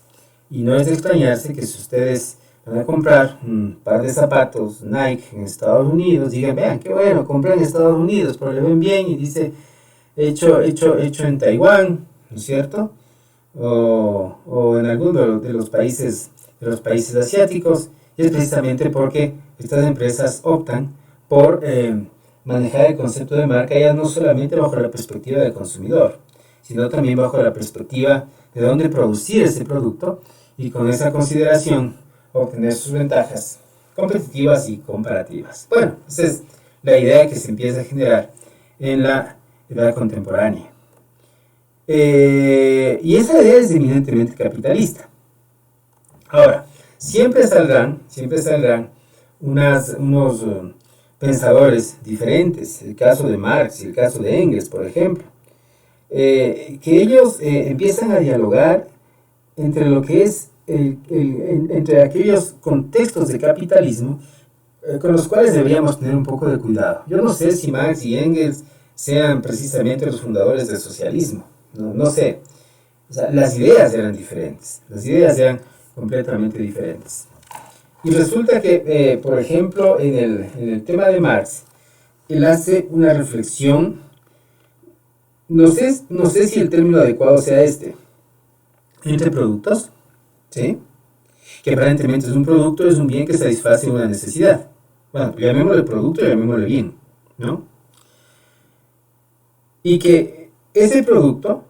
Y no es de extrañarse que si ustedes van a comprar un par de zapatos Nike en Estados Unidos, digan, vean, qué bueno, compré en Estados Unidos, pero le ven bien y dice, hecho en Taiwán, ¿no es cierto? O en alguno de los países asiáticos, y es precisamente porque estas empresas optan por manejar el concepto de marca ya no solamente bajo la perspectiva del consumidor, sino también bajo la perspectiva de dónde producir ese producto y con esa consideración obtener sus ventajas competitivas y comparativas. Bueno, esa es la idea que se empieza a generar en la edad contemporánea. Y esa idea es eminentemente capitalista. Ahora, siempre saldrán unos pensadores diferentes, el caso de Marx y el caso de Engels, por ejemplo, que ellos empiezan a dialogar entre lo que es entre aquellos contextos de capitalismo con los cuales deberíamos tener un poco de cuidado. Yo no sé si Marx y Engels sean precisamente los fundadores del socialismo, no sé. O sea, las ideas eran diferentes, las ideas eran completamente diferentes. Y resulta que, por ejemplo, en el tema de Marx, él hace una reflexión no sé si el término adecuado sea entre productos, ¿sí? Que aparentemente es un producto, es un bien que satisface una necesidad. Bueno, llamémosle producto, llamémosle bien, ¿no? Y que ese producto,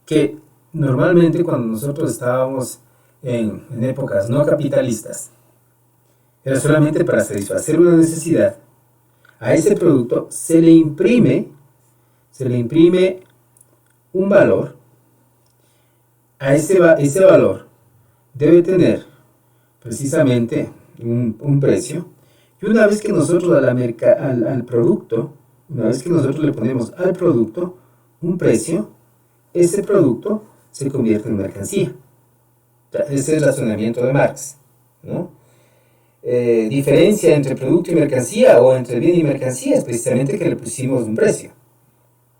que normalmente cuando nosotros estábamos en épocas no capitalistas, era solamente para satisfacer una necesidad, a ese producto se le imprime un valor, ese valor debe tener precisamente un precio, y una vez que nosotros al producto, una vez que nosotros le ponemos al producto un precio, ese producto se convierte en mercancía. Ese es el razonamiento de Marx, ¿no? Diferencia entre producto y mercancía, o entre bien y mercancía, es precisamente que le pusimos un precio,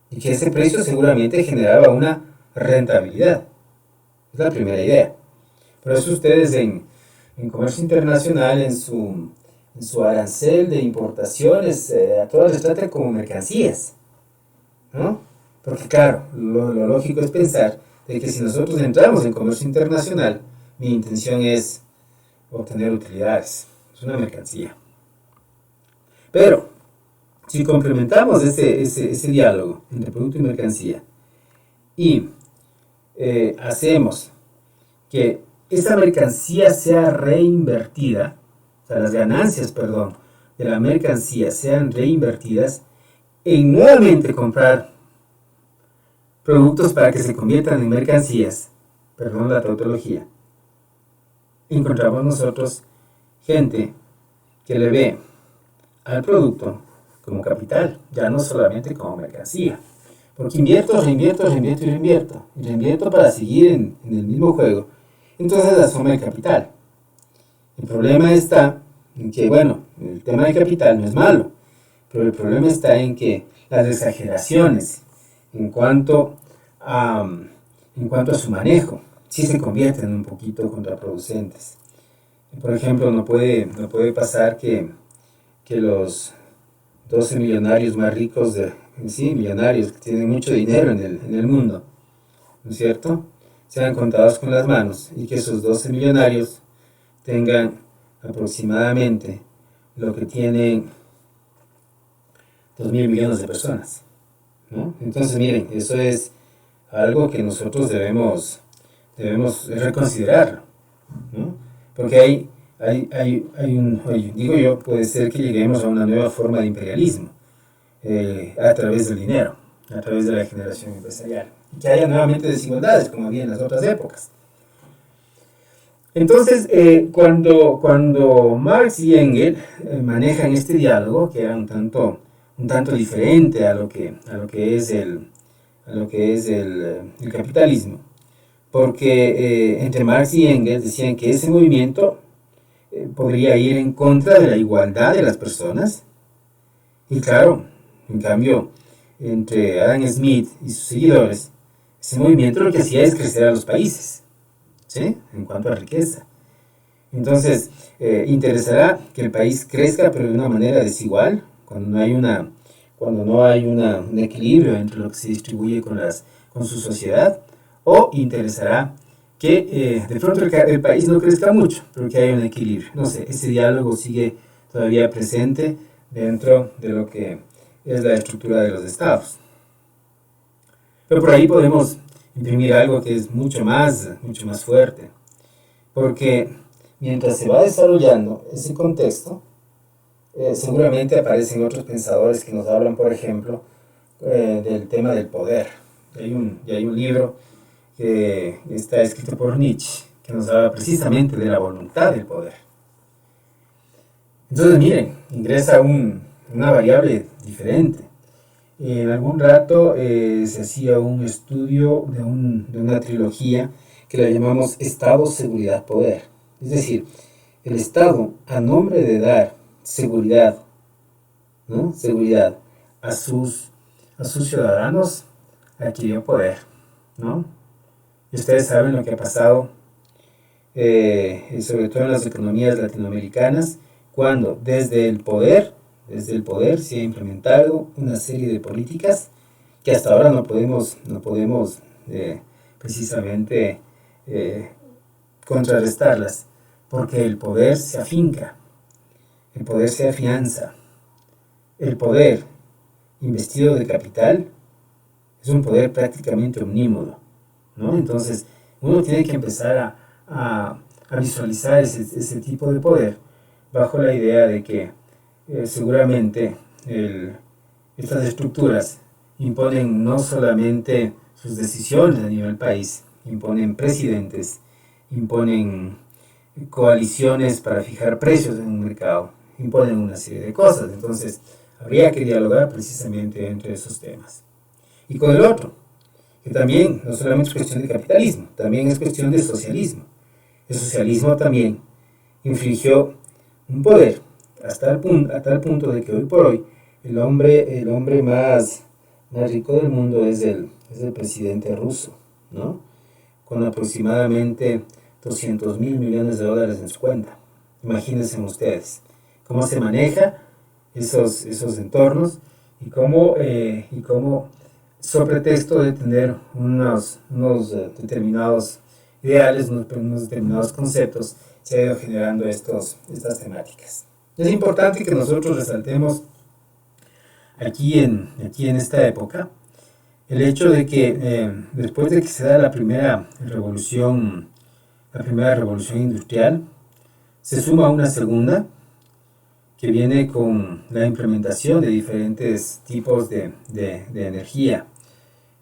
y que ese precio seguramente generaba una rentabilidad. Es la primera idea. Por eso ustedes en comercio internacional, en su arancel de importaciones, a todas les tratan como mercancías, ¿no? Porque claro, lo lógico es pensar de que si nosotros entramos en comercio internacional, mi intención es obtener utilidades, es una mercancía. Pero si complementamos ese diálogo entre producto y mercancía, y hacemos que esa mercancía sea reinvertida, o sea, las ganancias, perdón, de la mercancía sean reinvertidas en nuevamente comprar productos para que se conviertan en mercancías, perdón la tautología, encontramos nosotros gente que le ve al producto como capital, ya no solamente como mercancía. Porque invierto, reinvierto, reinvierto y reinvierto. Y reinvierto para seguir en el mismo juego. Entonces asoma el capital. El problema está en que, bueno, el tema del capital no es malo, pero el problema está en que las exageraciones en cuanto a, su manejo sí se convierten un poquito contraproducentes. Por ejemplo, no puede pasar que los 12 millonarios más ricos millonarios que tienen mucho dinero en el mundo, ¿no es cierto?, sean contados con las manos, y que esos 12 millonarios tengan aproximadamente lo que tienen 2.000 millones de personas, ¿no? Entonces, miren, eso es algo que nosotros debemos reconsiderar, ¿no? Porque digo yo, puede ser que lleguemos a una nueva forma de imperialismo, a través del dinero, a través de la generación empresarial, y que haya nuevamente desigualdades como había en las otras épocas. Entonces, cuando Marx y Engels manejan este diálogo, que era un tanto diferente a lo que es el capitalismo, porque entre Marx y Engels decían que ese movimiento podría ir en contra de la igualdad de las personas, y claro, en cambio, entre Adam Smith y sus seguidores, ese movimiento lo que hacía es crecer a los países, ¿sí?, en cuanto a riqueza. Entonces, interesará que el país crezca, pero de una manera desigual, cuando no hay un equilibrio entre lo que se distribuye con su sociedad, o interesará que de pronto el país no crezca mucho, pero que haya un equilibrio. No sé, ese diálogo sigue todavía presente dentro de lo que es la estructura de los estados. Pero por ahí podemos imprimir algo que es mucho más fuerte, porque mientras se va desarrollando ese contexto, seguramente aparecen otros pensadores que nos hablan, por ejemplo, del tema del poder. Hay un libro que está escrito por Nietzsche, que nos habla precisamente de la voluntad del poder. Entonces, miren, ingresa una variable diferente. En algún rato se hacía un estudio de una trilogía que la llamamos Estado, Seguridad, Poder. Es decir, el Estado, a nombre de dar seguridad, ¿no?, seguridad a sus ciudadanos, adquirió poder, ¿no? Y ustedes saben lo que ha pasado, sobre todo en las economías latinoamericanas, cuando desde el poder se ha implementado una serie de políticas que hasta ahora no podemos precisamente contrarrestarlas, porque el poder se afinca, el poder se afianza, el poder investido de capital es un poder prácticamente omnímodo, ¿no? Entonces, uno tiene que empezar a visualizar ese tipo de poder bajo la idea de que seguramente estas estructuras imponen no solamente sus decisiones a nivel país, imponen presidentes, imponen coaliciones para fijar precios en un mercado, imponen una serie de cosas. Entonces, habría que dialogar precisamente entre esos temas. Y con el otro, que también no solamente es cuestión de capitalismo, también es cuestión de socialismo. El socialismo también infligió un poder a tal punto de que hoy por hoy el hombre más rico del mundo es el presidente ruso, ¿no? Con aproximadamente 200.000 millones de dólares en su cuenta. Imagínense ustedes cómo se maneja esos entornos y cómo sobre pretexto de tener unos determinados ideales, unos determinados conceptos, se ha ido generando estas temáticas. Es importante que nosotros resaltemos aquí en esta época el hecho de que después de que se da la primera revolución industrial, se suma una segunda que viene con la implementación de diferentes tipos de energía.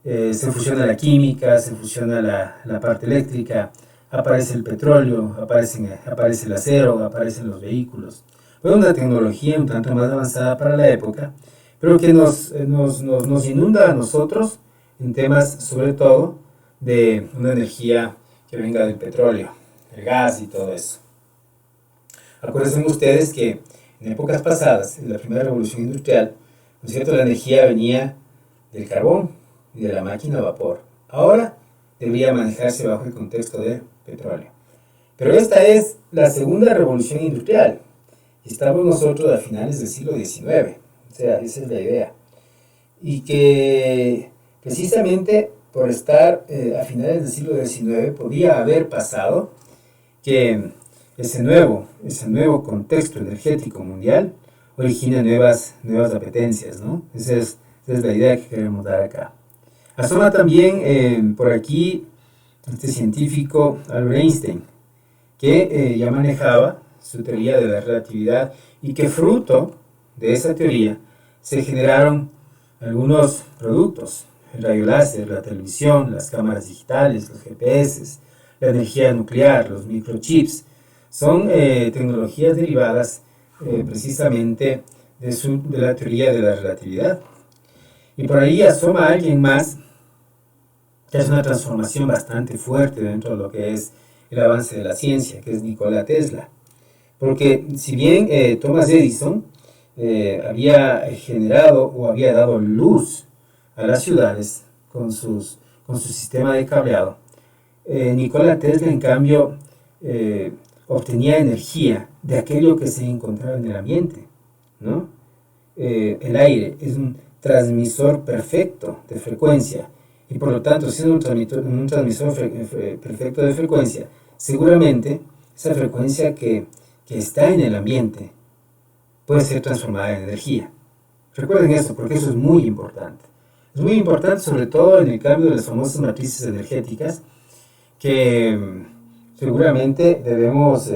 Se fusiona la química, se fusiona la parte eléctrica, aparece el petróleo, aparece el acero, aparecen los vehículos. Fue una tecnología un tanto más avanzada para la época, pero que nos inunda a nosotros en temas sobre todo de una energía que venga del petróleo, el gas y todo eso. Acuérdense ustedes que en épocas pasadas, en la primera revolución industrial, ¿no es cierto?, la energía venía del carbón y de la máquina a vapor. Ahora debería manejarse bajo el contexto de petróleo. Pero esta es la segunda revolución industrial. Estamos nosotros a finales del siglo XIX. O sea, esa es la idea. Y que precisamente por estar a finales del siglo XIX podía haber pasado que ese nuevo contexto energético mundial origina nuevas apetencias, ¿no? Esa es la idea que queremos dar acá. Asoma también por aquí este científico Albert Einstein, que ya manejaba su teoría de la relatividad y que fruto de esa teoría se generaron algunos productos, el rayo láser, la televisión, las cámaras digitales, los GPS, la energía nuclear, los microchips. Son tecnologías derivadas precisamente de la teoría de la relatividad. Y por ahí asoma alguien más que es una transformación bastante fuerte dentro de lo que es el avance de la ciencia, que es Nikola Tesla. Porque si bien Thomas Edison había generado o había dado luz a las ciudades con su sistema de cableado, Nikola Tesla en cambio obtenía energía de aquello que se encontraba en el ambiente, ¿no? El aire es un transmisor perfecto de frecuencia y por lo tanto, siendo un transmisor perfecto de frecuencia, seguramente esa frecuencia que está en el ambiente puede ser transformada en energía. Recuerden eso, porque eso es muy importante. Es muy importante sobre todo en el cambio de las famosas matrices energéticas que seguramente debemos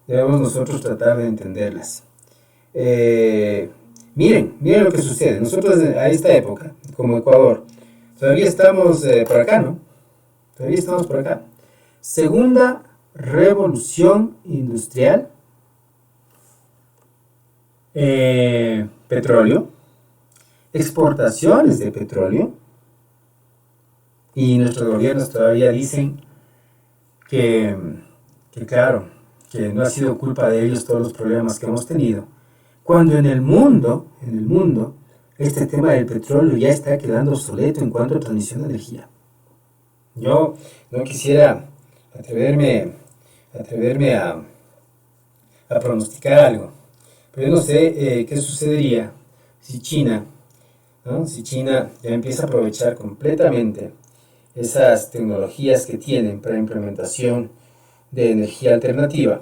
nosotros tratar de entenderlas. Miren lo que sucede. Nosotros a esta época, como Ecuador, todavía estamos por acá, ¿no? Todavía estamos por acá. Segunda revolución industrial, petróleo, exportaciones de petróleo, y nuestros gobiernos todavía dicen que claro, que no ha sido culpa de ellos todos los problemas que hemos tenido, cuando en el mundo, este tema del petróleo ya está quedando obsoleto en cuanto a transmisión de energía. Yo no quisiera atreverme a pronosticar algo, pero yo no sé qué sucedería si China, ¿no? Si China ya empieza a aprovechar completamente esas tecnologías que tienen para implementación de energía alternativa,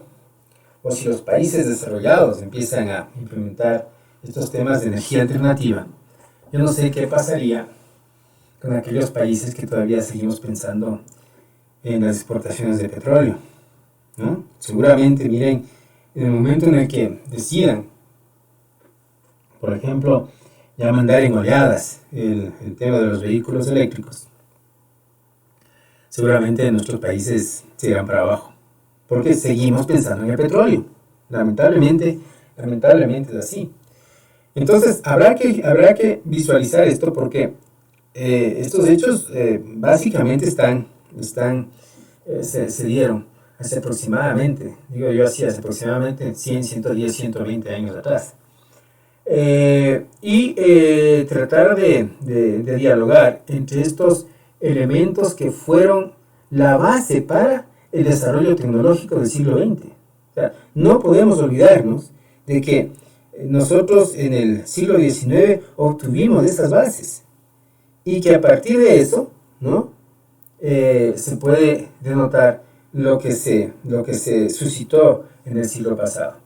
o si los países desarrollados empiezan a implementar estos temas de energía alternativa, yo no sé qué pasaría con aquellos países que todavía seguimos pensando en las exportaciones de petróleo, ¿no? Seguramente, miren, en el momento en el que decidan, por ejemplo, ya mandar en oleadas el tema de los vehículos eléctricos, seguramente nuestros países se irán para abajo, porque seguimos pensando en el petróleo. Lamentablemente es así. Entonces, habrá que visualizar esto porque estos hechos básicamente se dieron hace aproximadamente, digo yo así, hace aproximadamente 100, 110, 120 años atrás. Tratar de dialogar entre estos elementos que fueron la base para el desarrollo tecnológico del siglo XX. O sea, no podemos olvidarnos de que nosotros en el siglo XIX obtuvimos esas bases y que a partir de eso, ¿no? Se puede denotar lo que se suscitó en el siglo pasado.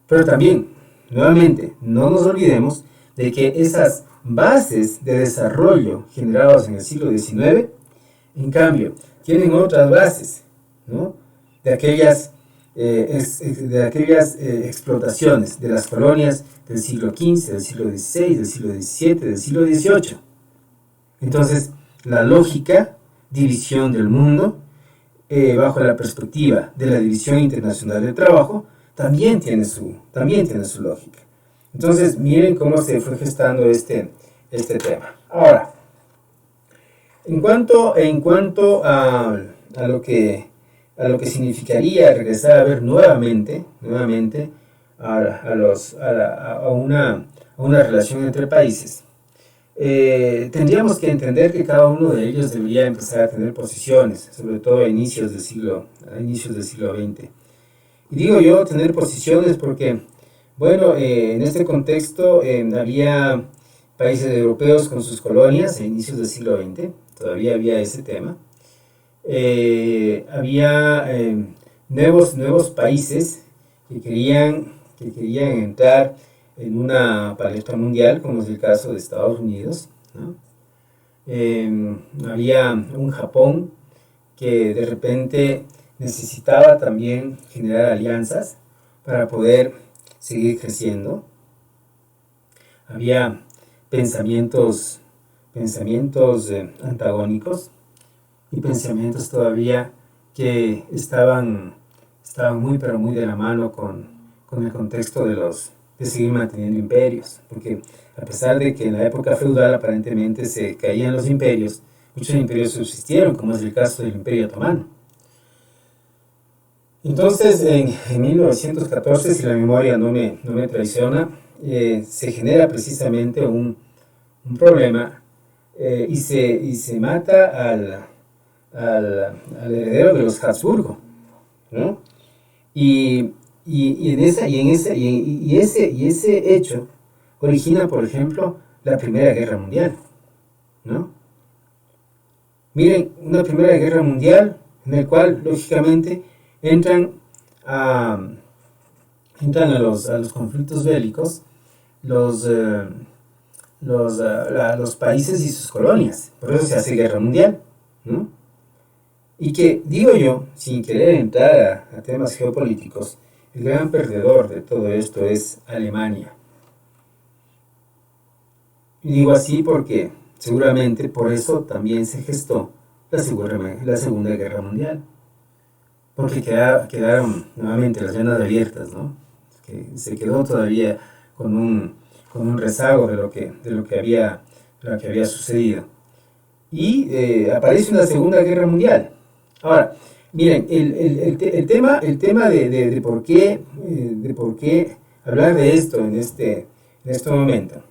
Pero también, nuevamente, no nos olvidemos de que esas bases de desarrollo generadas en el siglo XIX, en cambio, tienen otras bases, ¿no? De aquellas explotaciones de las colonias del siglo XV, del siglo XVI, del siglo XVII, del siglo XVIII. Entonces, la lógica división del mundo, bajo la perspectiva de la División Internacional del Trabajo, también tiene su lógica. Entonces, miren cómo se fue gestando este tema. Ahora, en cuanto a lo que significaría regresar a ver nuevamente a una relación entre países, tendríamos que entender que cada uno de ellos debería empezar a tener posiciones, sobre todo a inicios del siglo XX. Y digo yo tener posiciones porque, bueno, en este contexto había países europeos con sus colonias a inicios del siglo XX, todavía había ese tema. Había nuevos países que querían entrar en una palestra mundial, como es el caso de Estados Unidos, ¿no? Había un Japón que de repente necesitaba también generar alianzas para poder seguir creciendo. Había pensamientos antagónicos y pensamientos todavía que estaban muy pero muy de la mano con el contexto de seguir manteniendo imperios, porque a pesar de que en la época feudal aparentemente se caían los imperios, muchos imperios subsistieron, como es el caso del Imperio Otomano. Entonces, en 1914, si la memoria no me traiciona, se genera precisamente un problema y se mata al heredero de los Habsburgo, ¿no? Y ese hecho origina, por ejemplo, la Primera Guerra Mundial, ¿no? Miren, una Primera Guerra Mundial en la cual, lógicamente, entran a los conflictos bélicos los países y sus colonias. Por eso se hace Guerra Mundial, ¿no? Y que, digo yo, sin querer entrar a temas geopolíticos, el gran perdedor de todo esto es Alemania. Y digo así porque seguramente por eso también se gestó la Segunda Guerra Mundial. Porque quedaron nuevamente las venas abiertas, ¿no? Que se quedó todavía con un rezago de lo que había sucedido. Y aparece una Segunda Guerra Mundial. Ahora, miren, el tema de por qué hablar de esto en este momento,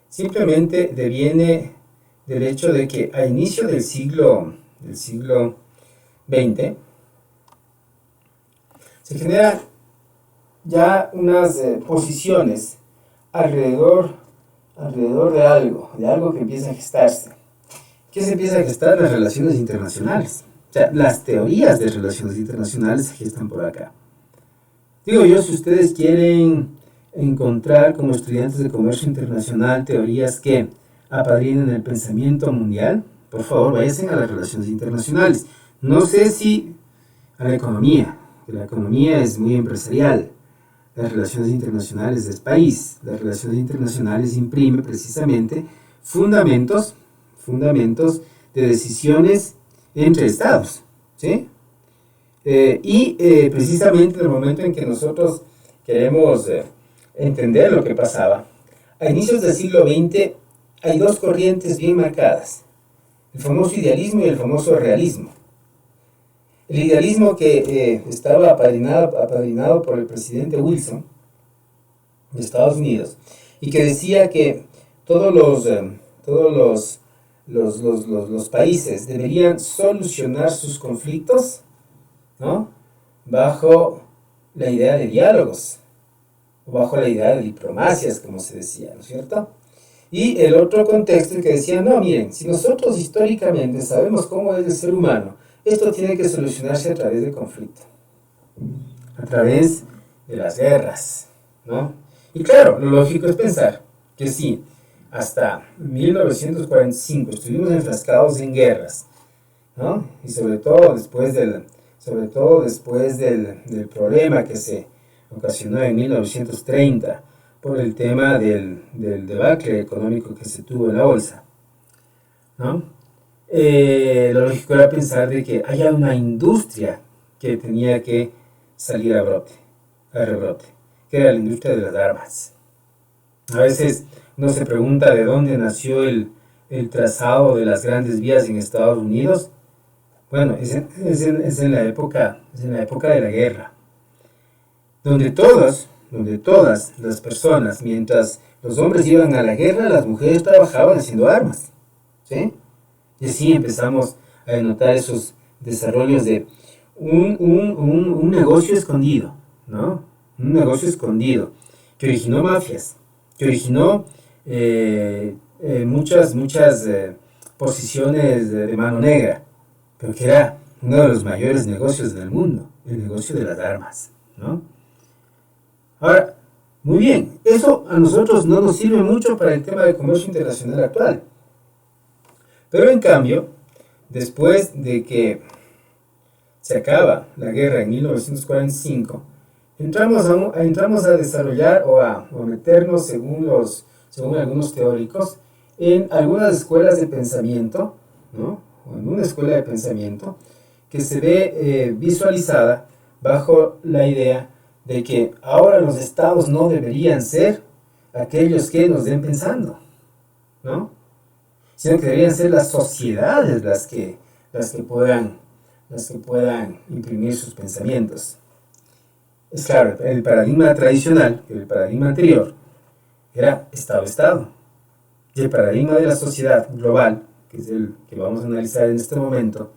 simplemente deviene del hecho de que a inicio del siglo XX se generan ya unas posiciones alrededor alrededor de algo que empieza a gestarse. ¿Qué se empieza a gestar? Las relaciones internacionales. O sea, las teorías de relaciones internacionales se gestan por acá. Digo yo, si ustedes quieren encontrar como estudiantes de comercio internacional teorías que apadrinen el pensamiento mundial, por favor, váyanse a las relaciones internacionales. No sé si a la economía, que la economía es muy empresarial. Las relaciones internacionales del país. Las relaciones internacionales imprimen precisamente fundamentos de decisiones entre estados, ¿sí? Precisamente en el momento en que nosotros queremos entender lo que pasaba, a inicios del siglo XX hay dos corrientes bien marcadas, el famoso idealismo y el famoso realismo. El idealismo que estaba apadrinado por el presidente Wilson de Estados Unidos y que decía que todos los países deberían solucionar sus conflictos, ¿no?, bajo la idea de diálogos, o bajo la idea de diplomacias, como se decía, ¿no es cierto? Y el otro contexto en que decía, no, miren, si nosotros históricamente sabemos cómo es el ser humano, esto tiene que solucionarse a través del conflicto, a través de las guerras, ¿no? Y claro, lo lógico es pensar que sí, hasta 1945 estuvimos enfrascados en guerras, ¿no? Y sobre todo después del problema que se ocasionó en 1930 por el tema del debacle económico que se tuvo en la bolsa, ¿no? Lo lógico era pensar de que haya una industria que tenía que salir a rebrote, que era la industria de las armas. A veces uno se pregunta de dónde nació el trazado de las grandes vías en Estados Unidos. Bueno, es en la época de la guerra, donde todas las personas, mientras los hombres iban a la guerra, las mujeres trabajaban haciendo armas, ¿sí? Y así empezamos a notar esos desarrollos de un negocio escondido, ¿no? Un negocio escondido que originó mafias, que originó muchas posiciones de mano negra, pero que era uno de los mayores negocios del mundo, el negocio de las armas, ¿no? Ahora, muy bien, eso a nosotros no nos sirve mucho para el tema de comercio internacional actual. Pero en cambio, después de que se acaba la guerra en 1945, entramos a desarrollar o a meternos, según algunos teóricos, en algunas escuelas de pensamiento, ¿no? O en una escuela de pensamiento que se ve visualizada bajo la idea de que ahora los estados no deberían ser aquellos que nos den pensando, ¿no?, sino que deberían ser las sociedades las que puedan imprimir sus pensamientos. Es claro, el paradigma tradicional, el paradigma anterior, era Estado-Estado. Y el paradigma de la sociedad global, que es el que vamos a analizar en este momento,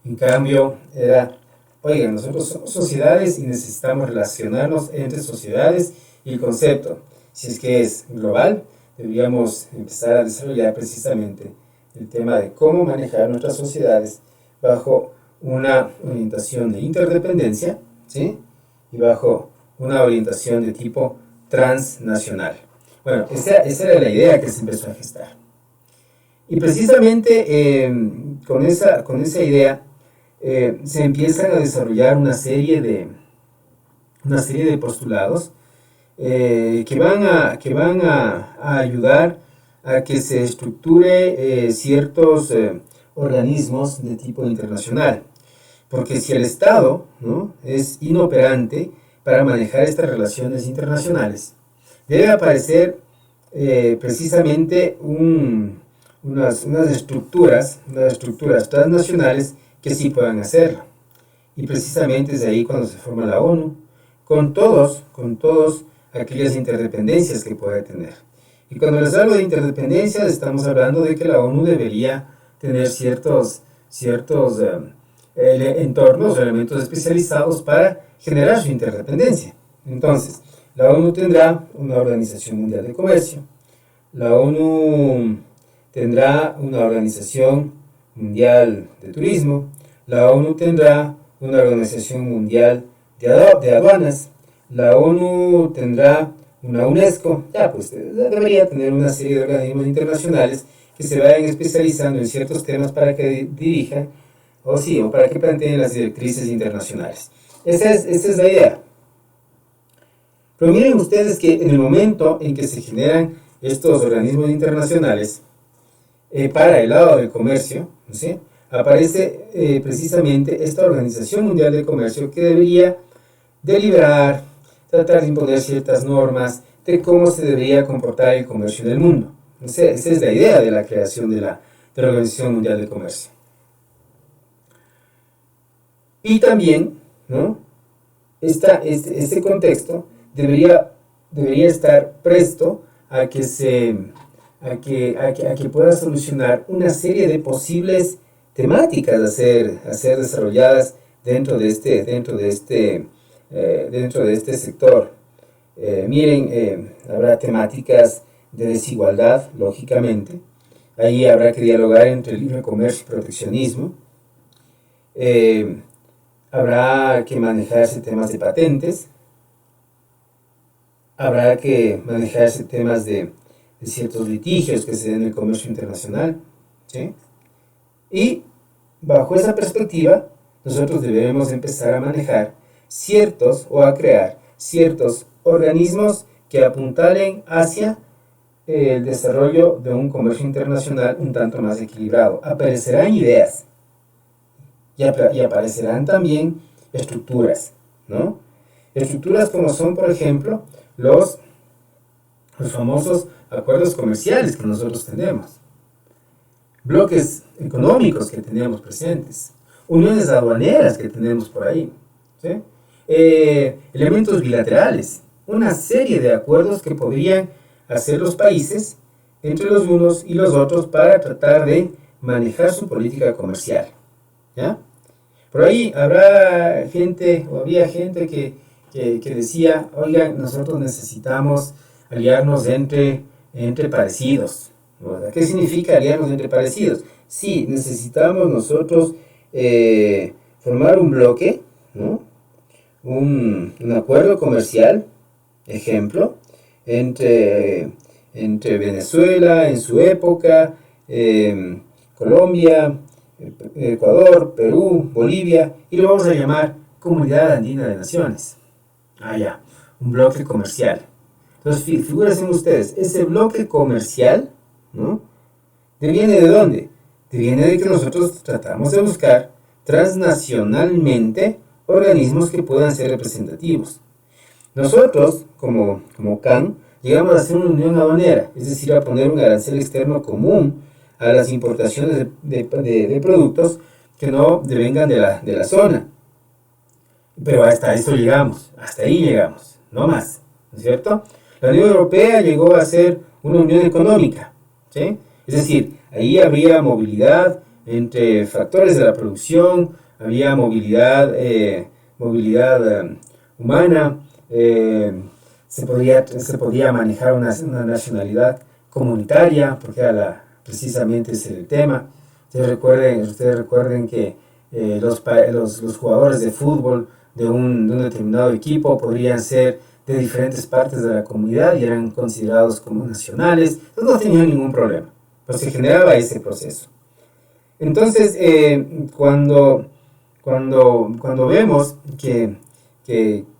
en cambio era, oigan, nosotros somos sociedades y necesitamos relacionarnos entre sociedades, y el concepto, si es que es global, deberíamos empezar a desarrollar precisamente el tema de cómo manejar nuestras sociedades bajo una orientación de interdependencia, ¿sí?, y bajo una orientación de tipo transnacional. Bueno, esa era la idea que se empezó a gestar. Y precisamente con esa idea se empiezan a desarrollar una serie de postulados que van a ayudar a que se estructure ciertos organismos de tipo internacional. Porque si el Estado, ¿no?, es inoperante para manejar estas relaciones internacionales, debe aparecer precisamente unas estructuras transnacionales que sí puedan hacerlo. Y precisamente es ahí cuando se forma la ONU, con todos aquellas interdependencias que puede tener. Y cuando les hablo de interdependencias, estamos hablando de que la ONU debería tener ciertos entornos, elementos especializados para generar su interdependencia. Entonces, la ONU tendrá una Organización Mundial de Comercio, la ONU tendrá una organización mundial de turismo, la ONU tendrá una organización mundial de aduanas, la ONU tendrá una UNESCO, ya pues debería tener una serie de organismos internacionales que se vayan especializando en ciertos temas para que dirijan, o para que planteen las directrices internacionales. Esa es la idea. Pero miren ustedes que en el momento en que se generan estos organismos internacionales, para el lado del comercio, ¿sí?, aparece precisamente esta Organización Mundial de Comercio que debería deliberar, tratar de imponer ciertas normas de cómo se debería comportar el comercio en el mundo. Esa es la idea de la creación de la Organización Mundial de Comercio. Y también, ¿no?, este contexto debería estar presto a que pueda solucionar una serie de posibles temáticas a ser desarrolladas dentro de este sector. Miren, habrá temáticas de desigualdad, lógicamente. Ahí habrá que dialogar entre libre comercio y proteccionismo. Habrá que manejarse temas de patentes. Habrá que manejarse temas de ciertos litigios que se den en el comercio internacional, ¿sí? Y bajo esa perspectiva, nosotros debemos empezar a manejar a crear ciertos organismos que apuntalen hacia el desarrollo de un comercio internacional un tanto más equilibrado. Aparecerán ideas y aparecerán también estructuras, ¿no? Estructuras como son, por ejemplo, los famosos acuerdos comerciales que nosotros tenemos, bloques económicos que tenemos presentes, uniones aduaneras que tenemos por ahí, ¿sí? Elementos bilaterales, una serie de acuerdos que podrían hacer los países entre los unos y los otros para tratar de manejar su política comercial, ¿ya? Por ahí había gente que decía, oigan, nosotros necesitamos aliarnos entre parecidos. ¿Qué significa aliarnos entre parecidos? Sí, necesitamos nosotros formar un bloque, ¿no?, un acuerdo comercial, ejemplo, entre Venezuela en su época, Colombia, Ecuador, Perú, Bolivia, y lo vamos a llamar Comunidad Andina de Naciones. Ya, un bloque comercial. Entonces, figúrense ustedes, ese bloque comercial, ¿no?, ¿deviene de dónde? Deviene de que nosotros tratamos de buscar transnacionalmente organismos que puedan ser representativos. Nosotros, como CAN, llegamos a hacer una unión aduanera, es decir, a poner un arancel externo común a las importaciones de productos que no devengan de la zona. Pero hasta eso llegamos, hasta ahí llegamos, no más, ¿no es cierto? La Unión Europea llegó a ser una unión económica, ¿sí? Es decir, ahí habría movilidad entre factores de la producción, había movilidad humana, se podía manejar una nacionalidad comunitaria, porque precisamente ese es el tema. Ustedes recuerden que los jugadores de fútbol de un determinado equipo podrían ser de diferentes partes de la comunidad y eran considerados como nacionales, entonces no tenían ningún problema, pero se generaba ese proceso. Entonces, cuando vemos que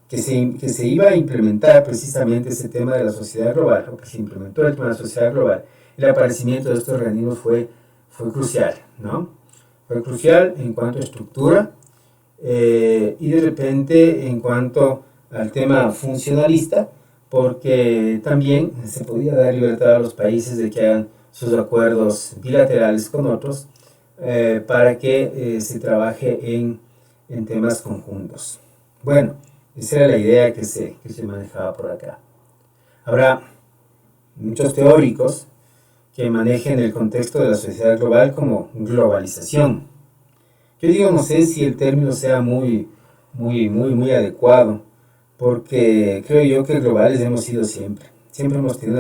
se iba a implementar precisamente ese tema de la sociedad global, o que se implementó el tema de la sociedad global, el aparecimiento de estos organismos fue crucial, ¿no? Fue crucial en cuanto a estructura y de repente en cuanto al tema funcionalista, porque también se podía dar libertad a los países de que hagan sus acuerdos bilaterales con otros para que se trabaje en temas conjuntos. Bueno, esa era la idea que se manejaba por acá. Habrá muchos teóricos que manejen el contexto de la sociedad global como globalización. Yo digo, no sé si el término sea muy adecuado, porque creo yo que globales hemos sido siempre. siempre hemos tenido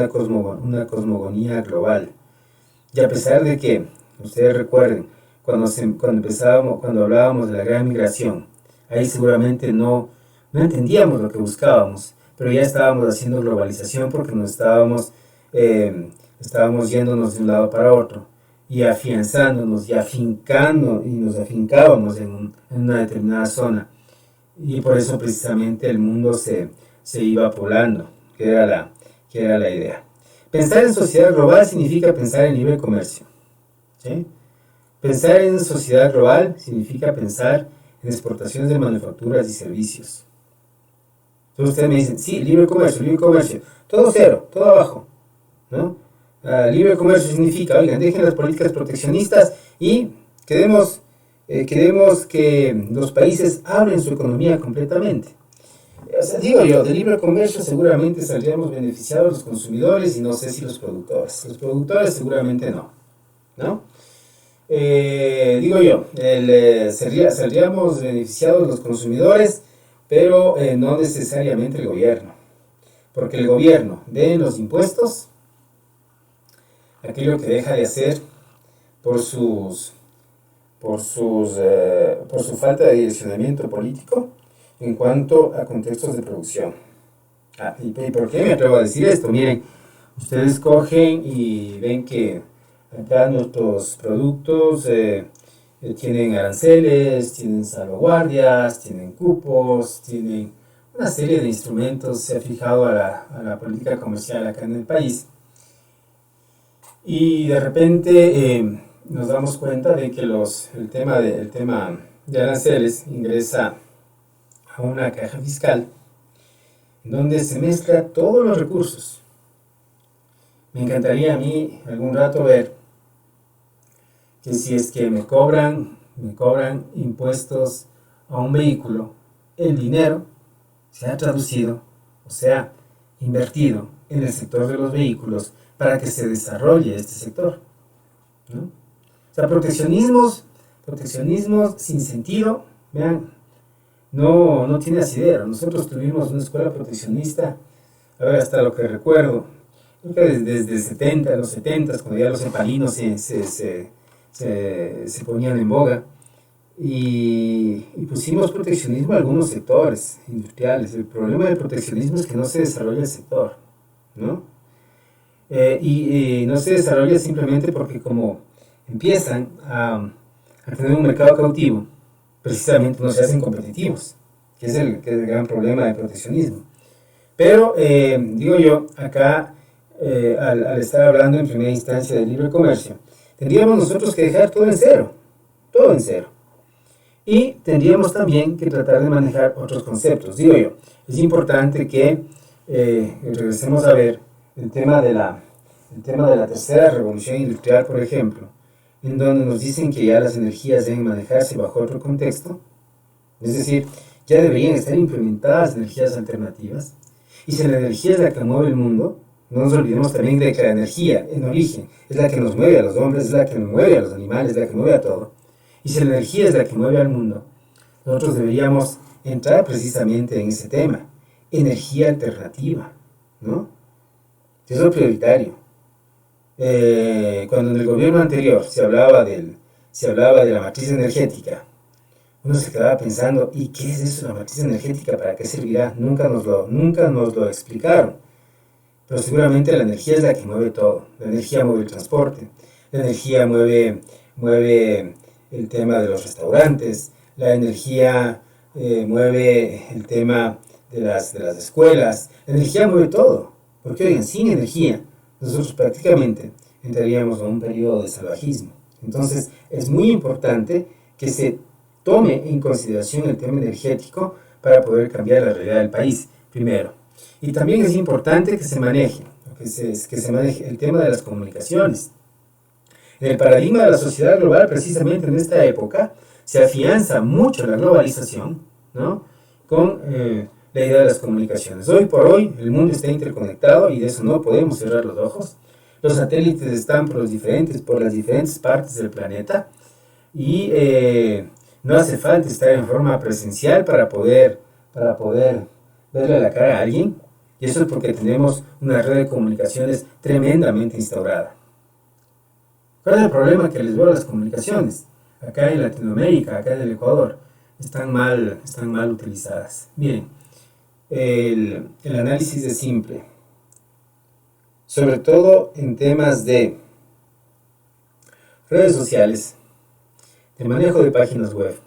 una cosmogonía global. Y a pesar de que, ustedes recuerden, cuando hablábamos de la gran migración, ahí seguramente no entendíamos lo que buscábamos, pero ya estábamos haciendo globalización porque estábamos yéndonos de un lado para otro y afianzándonos y nos afincábamos en una determinada zona. Y por eso precisamente el mundo se iba poblando, que era la idea. Pensar en sociedad global significa pensar en libre comercio, ¿sí? Pensar en sociedad global significa pensar en exportaciones de manufacturas y servicios. Entonces ustedes me dicen, sí, libre comercio, todo cero, todo abajo, ¿no? Libre comercio significa, oigan, dejen las políticas proteccionistas y queremos que los países abren su economía completamente. O sea, digo yo, de libre comercio seguramente saldríamos beneficiados los consumidores y no sé si los productores. Los productores seguramente no, ¿no? Digo yo, saldríamos beneficiados los consumidores, pero no necesariamente el gobierno. Porque el gobierno, de los impuestos, aquello que deja de hacer por su falta de direccionamiento político en cuanto a contextos de producción. ¿Y por qué me atrevo a decir esto? Miren, ustedes cogen y ven que acá nuestros productos tienen aranceles, tienen salvaguardias, tienen cupos, tienen una serie de instrumentos. Se ha fijado a la política comercial acá en el país. Y de repente nos damos cuenta de que el tema de aranceles ingresa a una caja fiscal donde se mezcla todos los recursos. Me encantaría a mí algún rato ver que si es que me cobran impuestos a un vehículo, el dinero se ha traducido, o sea, invertido en el sector de los vehículos para que se desarrolle este sector, ¿no? O sea, proteccionismos sin sentido, vean, no tiene asidero. Nosotros tuvimos una escuela proteccionista, a ver, hasta lo que recuerdo, creo que desde los 70, cuando ya los cepalinos se ponían en boga, y pusimos proteccionismo a algunos sectores industriales. El problema del proteccionismo es que no se desarrolla el sector, ¿no? Y no se desarrolla simplemente porque como empiezan a tener un mercado cautivo, precisamente no se hacen competitivos, que es el gran problema del proteccionismo. Pero, digo yo, acá, al estar hablando en primera instancia de libre comercio, tendríamos nosotros que dejar todo en cero. Y tendríamos también que tratar de manejar otros conceptos. Digo yo, es importante que regresemos a ver el tema de la tercera revolución industrial, por ejemplo, en donde nos dicen que ya las energías deben manejarse bajo otro contexto. Es decir, ya deberían estar implementadas energías alternativas. Y si la energía es la que mueve el mundo, no nos olvidemos también de que la energía, en origen, es la que nos mueve a los hombres, es la que nos mueve a los animales, es la que mueve a todo. Y si la energía es la que mueve al mundo, nosotros deberíamos entrar precisamente en ese tema. Energía alternativa, ¿no? Es lo prioritario. Cuando en el gobierno anterior se hablaba de la matriz energética, uno se quedaba pensando, ¿y qué es eso, la matriz energética? ¿Para qué servirá? Nunca nos lo explicaron. Pero seguramente la energía es la que mueve todo. La energía mueve el transporte, la energía mueve el tema de los restaurantes, la energía mueve el tema de las escuelas, la energía mueve todo. Porque, oigan, sin energía, nosotros prácticamente entraríamos a un periodo de salvajismo. Entonces, es muy importante que se tome en consideración el tema energético para poder cambiar la realidad del país, primero. Y también es importante que se maneje el tema de las comunicaciones. En el paradigma de la sociedad global, precisamente en esta época, se afianza mucho la globalización, ¿no? Con la idea de las comunicaciones. Hoy por hoy el mundo está interconectado y de eso no podemos cerrar los ojos. Los satélites están por las diferentes partes del planeta y no hace falta estar en forma presencial para poder verle la cara a alguien. Y eso es porque tenemos una red de comunicaciones tremendamente instaurada. ¿Cuál es el problema que les veo a las comunicaciones? Acá en Latinoamérica, acá en el Ecuador, están mal utilizadas. Miren, el análisis es simple, sobre todo en temas de redes sociales, de manejo de páginas web,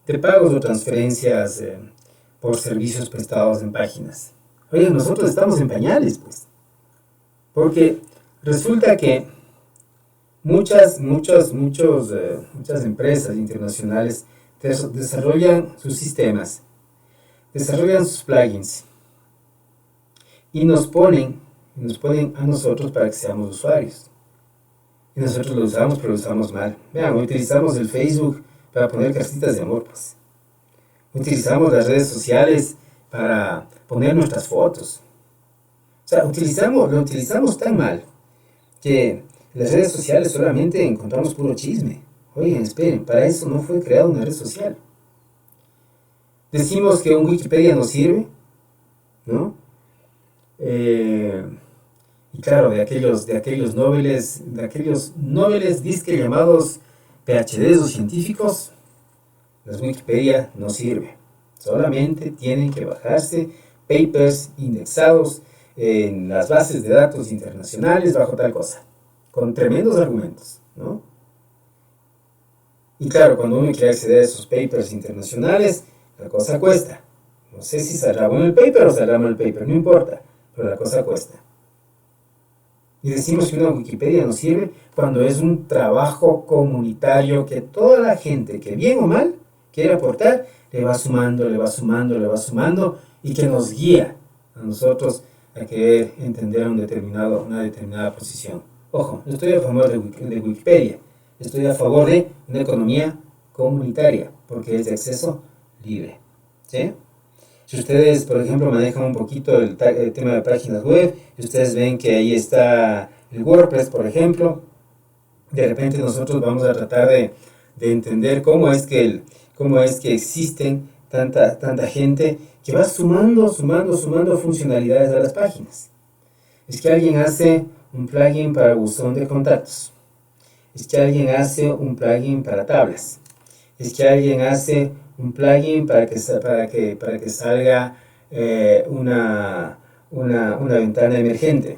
de pagos o transferencias por servicios prestados en páginas. Oye, nosotros estamos en pañales, pues, porque resulta que muchas empresas internacionales desarrollan sus sistemas, desarrollan sus plugins y nos ponen a nosotros para que seamos usuarios. Y nosotros lo usamos, pero lo usamos mal. Vean, utilizamos el Facebook para poner cartitas de amor, pues. Utilizamos las redes sociales para poner nuestras fotos. O sea, lo utilizamos tan mal que en las redes sociales solamente encontramos puro chisme. Oigan, esperen, para eso no fue creada una red social. Decimos que un Wikipedia nos sirve, ¿no? Y claro, de aquellos noveles disque llamados PhDs o científicos, las Wikipedia no sirve. Solamente tienen que bajarse papers indexados en las bases de datos internacionales bajo tal cosa, con tremendos argumentos, ¿no? Y claro, cuando uno quiere acceder a esos papers internacionales, la cosa cuesta. No sé si saldrá bueno el paper o saldrá mal el paper, no importa, pero la cosa cuesta. Y decimos que una Wikipedia nos sirve cuando es un trabajo comunitario que toda la gente, que bien o mal, quiere aportar, le va sumando y que nos guía a nosotros a querer entender una determinada posición. Ojo, no estoy a favor de Wikipedia, estoy a favor de una economía comunitaria, porque es de acceso libre, ¿sí? Si ustedes, por ejemplo, manejan un poquito el tema de páginas web, y ustedes ven que ahí está el WordPress, por ejemplo, de repente nosotros vamos a tratar de entender cómo es que existen tanta gente que va sumando funcionalidades a las páginas. Es que alguien hace un plugin para buzón de contactos. Es que alguien hace un plugin para tablas. Es que alguien hace un plugin para que salga una ventana emergente.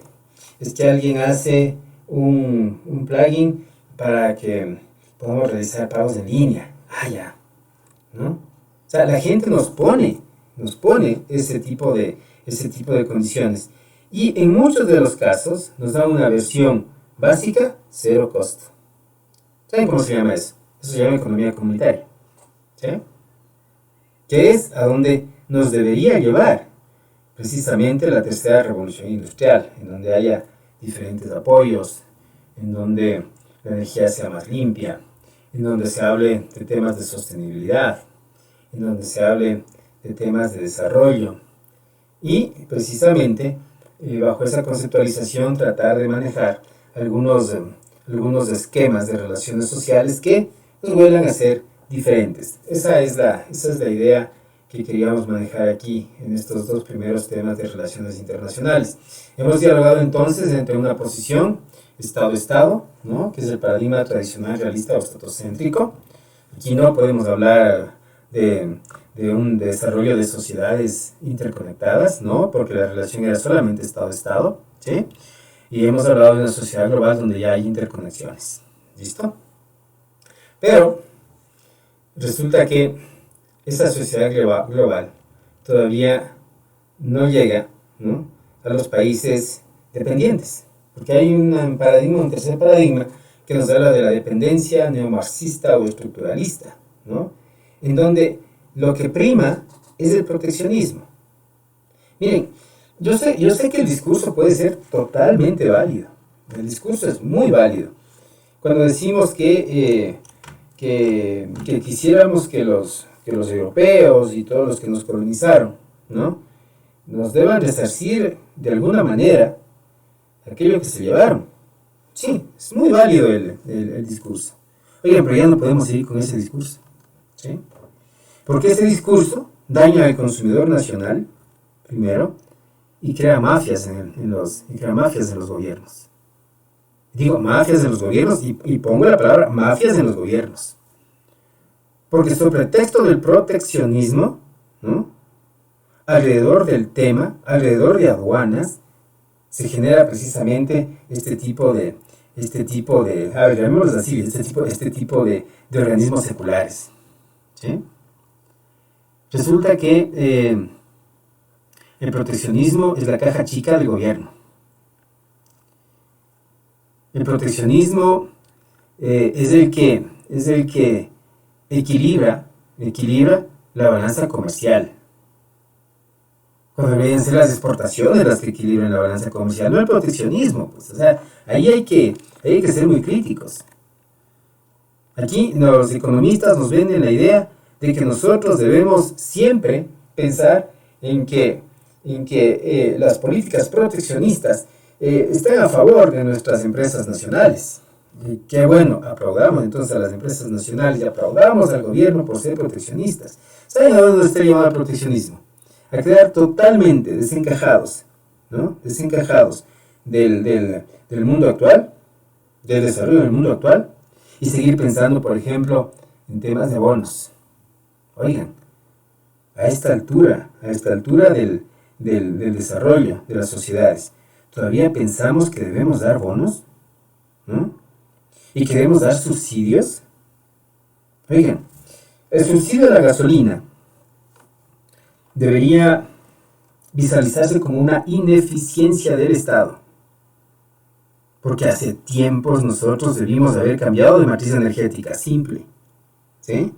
Es que alguien hace un plugin para que podamos realizar pagos en línea. Ya, ¿no? O sea, la gente nos pone ese tipo de condiciones. Y en muchos de los casos nos da una versión básica, cero costo. ¿Saben cómo se llama eso? Eso se llama economía comunitaria. ¿Sí? Que es a donde nos debería llevar precisamente la tercera revolución industrial, en donde haya diferentes apoyos, en donde la energía sea más limpia, en donde se hable de temas de sostenibilidad, en donde se hable de temas de desarrollo y precisamente bajo esa conceptualización tratar de manejar algunos esquemas de relaciones sociales que nos vuelvan a ser diferentes. Esa es la idea que queríamos manejar aquí en estos dos primeros temas de relaciones internacionales. Hemos dialogado entonces entre una posición Estado-Estado, ¿no? Que es el paradigma tradicional realista o estatocéntrico. Aquí no podemos hablar de un desarrollo de sociedades interconectadas, ¿no? Porque la relación era solamente Estado-Estado, ¿sí? Y hemos hablado de una sociedad global donde ya hay interconexiones. ¿Listo? Pero resulta que esa sociedad global todavía no llega, ¿no?, a los países dependientes, porque hay un tercer paradigma que nos habla de la dependencia neomarxista o estructuralista, ¿no?, en donde lo que prima es el proteccionismo. Miren, yo sé que el discurso puede ser totalmente válido, el discurso es muy válido. Cuando decimos que quisiéramos que los europeos y todos los que nos colonizaron, ¿no?, nos deban resarcir de alguna manera aquello que se llevaron. Sí, es muy válido el discurso. Oigan, pero ya no podemos seguir con ese discurso, ¿sí? Porque ese discurso daña al consumidor nacional, primero, y crea mafias crea mafias en los gobiernos. Digo mafias en los gobiernos y pongo la palabra mafias en los gobiernos. Porque sobre pretexto del proteccionismo, ¿no?, alrededor del tema, alrededor de aduanas, se genera precisamente este tipo de a ver, llamémoslo así, este tipo de organismos seculares. ¿Sí? Resulta que el proteccionismo es la caja chica del gobierno. El proteccionismo es el que equilibra la balanza comercial. Cuando deberían ser las exportaciones las que equilibran la balanza comercial, no el proteccionismo. Pues, o sea, ahí hay que ser muy críticos. Aquí los economistas nos venden la idea de que nosotros debemos siempre pensar en que las políticas proteccionistas están a favor de nuestras empresas nacionales. Que bueno, aplaudamos entonces a las empresas nacionales y aplaudamos al gobierno por ser proteccionistas. ¿Saben a dónde está llevado el proteccionismo? A quedar totalmente desencajados, ¿no?, desencajados del mundo actual, del desarrollo del mundo actual, y seguir pensando, por ejemplo, en temas de bonos. Oigan, a esta altura del desarrollo de las sociedades, ¿todavía pensamos que debemos dar bonos? ¿No? ¿Y que debemos dar subsidios? Oigan, el subsidio de la gasolina debería visualizarse como una ineficiencia del Estado. Porque hace tiempos nosotros debimos haber cambiado de matriz energética simple. ¿Sí?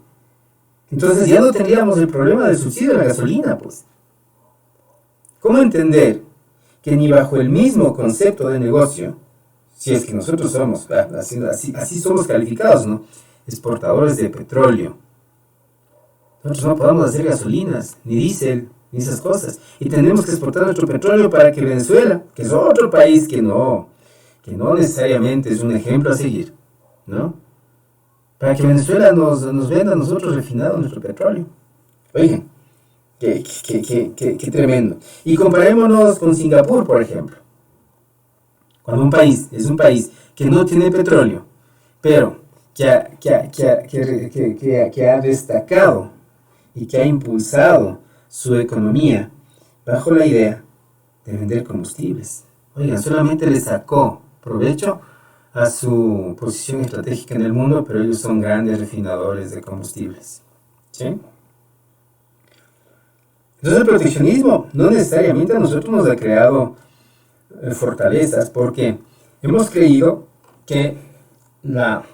Entonces ya no tendríamos el problema del subsidio de la gasolina, pues. ¿Cómo entender que ni bajo el mismo concepto de negocio, si es que nosotros somos, así somos calificados, ¿no?, exportadores de petróleo, nosotros no podamos hacer gasolinas, ni diésel, ni esas cosas, y tenemos que exportar nuestro petróleo para que Venezuela, que es otro país que no necesariamente es un ejemplo a seguir, ¿no?, para que Venezuela nos venda a nosotros refinado nuestro petróleo? Oigan, qué tremendo. Y comparémonos con Singapur, por ejemplo. Cuando un país es un país que no tiene petróleo, pero que ha destacado y que ha impulsado su economía bajo la idea de vender combustibles. Oigan, solamente le sacó provecho a su posición estratégica en el mundo, pero ellos son grandes refinadores de combustibles. ¿Sí? Entonces el proteccionismo no necesariamente a nosotros nos ha creado fortalezas, porque hemos creído que la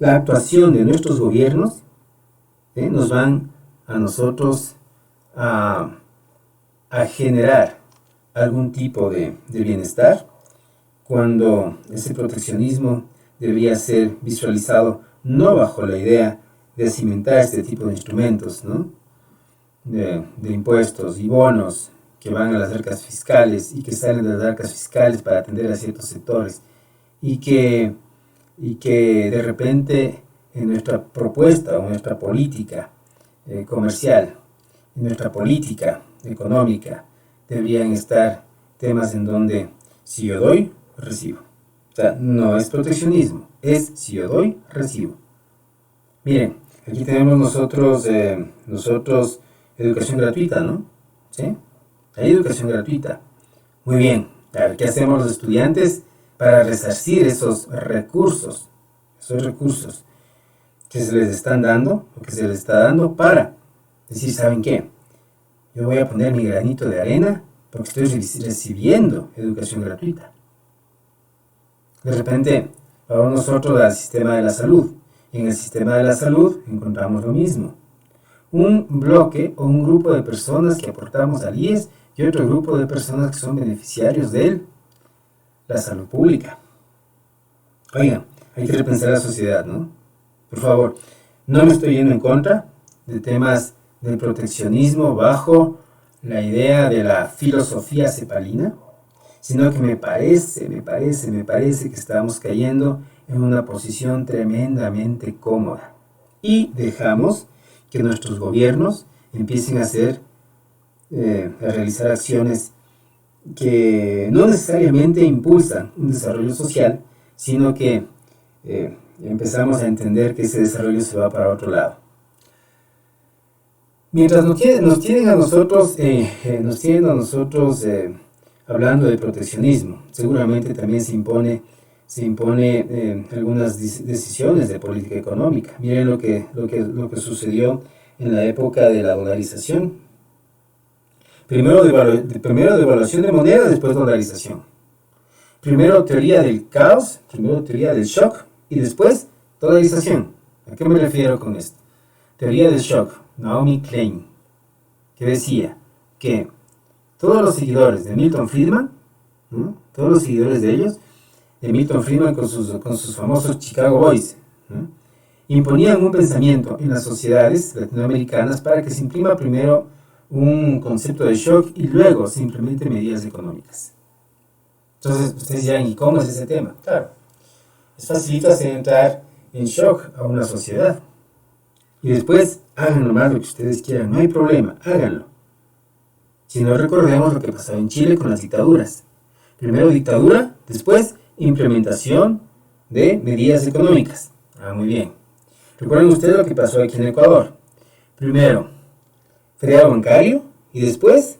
actuación de nuestros gobiernos nos van a nosotros a generar algún tipo de bienestar, cuando ese proteccionismo debería ser visualizado no bajo la idea de cimentar este tipo de instrumentos, ¿no?, de impuestos y bonos que van a las arcas fiscales y que salen de las arcas fiscales para atender a ciertos sectores, y que de repente en nuestra propuesta o en nuestra política comercial, en nuestra política económica, deberían estar temas en donde si yo doy, recibo. O sea, no es proteccionismo, es si yo doy, recibo. Miren, aquí tenemos nosotros educación gratuita, ¿no? ¿Sí? Hay educación gratuita. Muy bien. A ver, ¿qué hacemos los estudiantes para resarcir esos recursos que se les están dando, o que se les está dando, para decir, ¿saben qué? Yo voy a poner mi granito de arena porque estoy recibiendo educación gratuita. De repente, vamos nosotros al sistema de la salud. Y en el sistema de la salud encontramos lo mismo. Un bloque o un grupo de personas que aportamos al IES y otro grupo de personas que son beneficiarios de la salud pública. Oigan, hay que repensar la sociedad, ¿no? Por favor, no me estoy yendo en contra de temas de proteccionismo bajo la idea de la filosofía cepalina, sino que me parece que estamos cayendo en una posición tremendamente cómoda y dejamos que nuestros gobiernos empiecen a ser a realizar acciones que no necesariamente impulsan un desarrollo social, sino que empezamos a entender que ese desarrollo se va para otro lado. Mientras nos tienen a nosotros, hablando de proteccionismo, seguramente también se impone algunas decisiones de política económica. Miren lo que sucedió en la época de la dolarización. Primero devaluación de moneda, después dolarización. Primero teoría del caos, primero teoría del shock y después dolarización. ¿A qué me refiero con esto? Teoría del shock, Naomi Klein, que decía que todos los seguidores de Milton Friedman, ¿no? Todos los seguidores de Milton Friedman con sus famosos Chicago Boys, ¿no? Imponían un pensamiento en las sociedades latinoamericanas para que se imprima primero un concepto de shock y luego se implementen medidas económicas. Entonces, ustedes dirán, ¿y cómo es ese tema? Claro, es facilito hacer entrar en shock a una sociedad. Y después, hagan nomás lo que ustedes quieran, no hay problema, háganlo. Si no, recordemos lo que pasaba en Chile con las dictaduras. Primero dictadura, después implementación de medidas económicas. Muy bien. Recuerden ustedes lo que pasó aquí en Ecuador. Primero, feriado bancario y después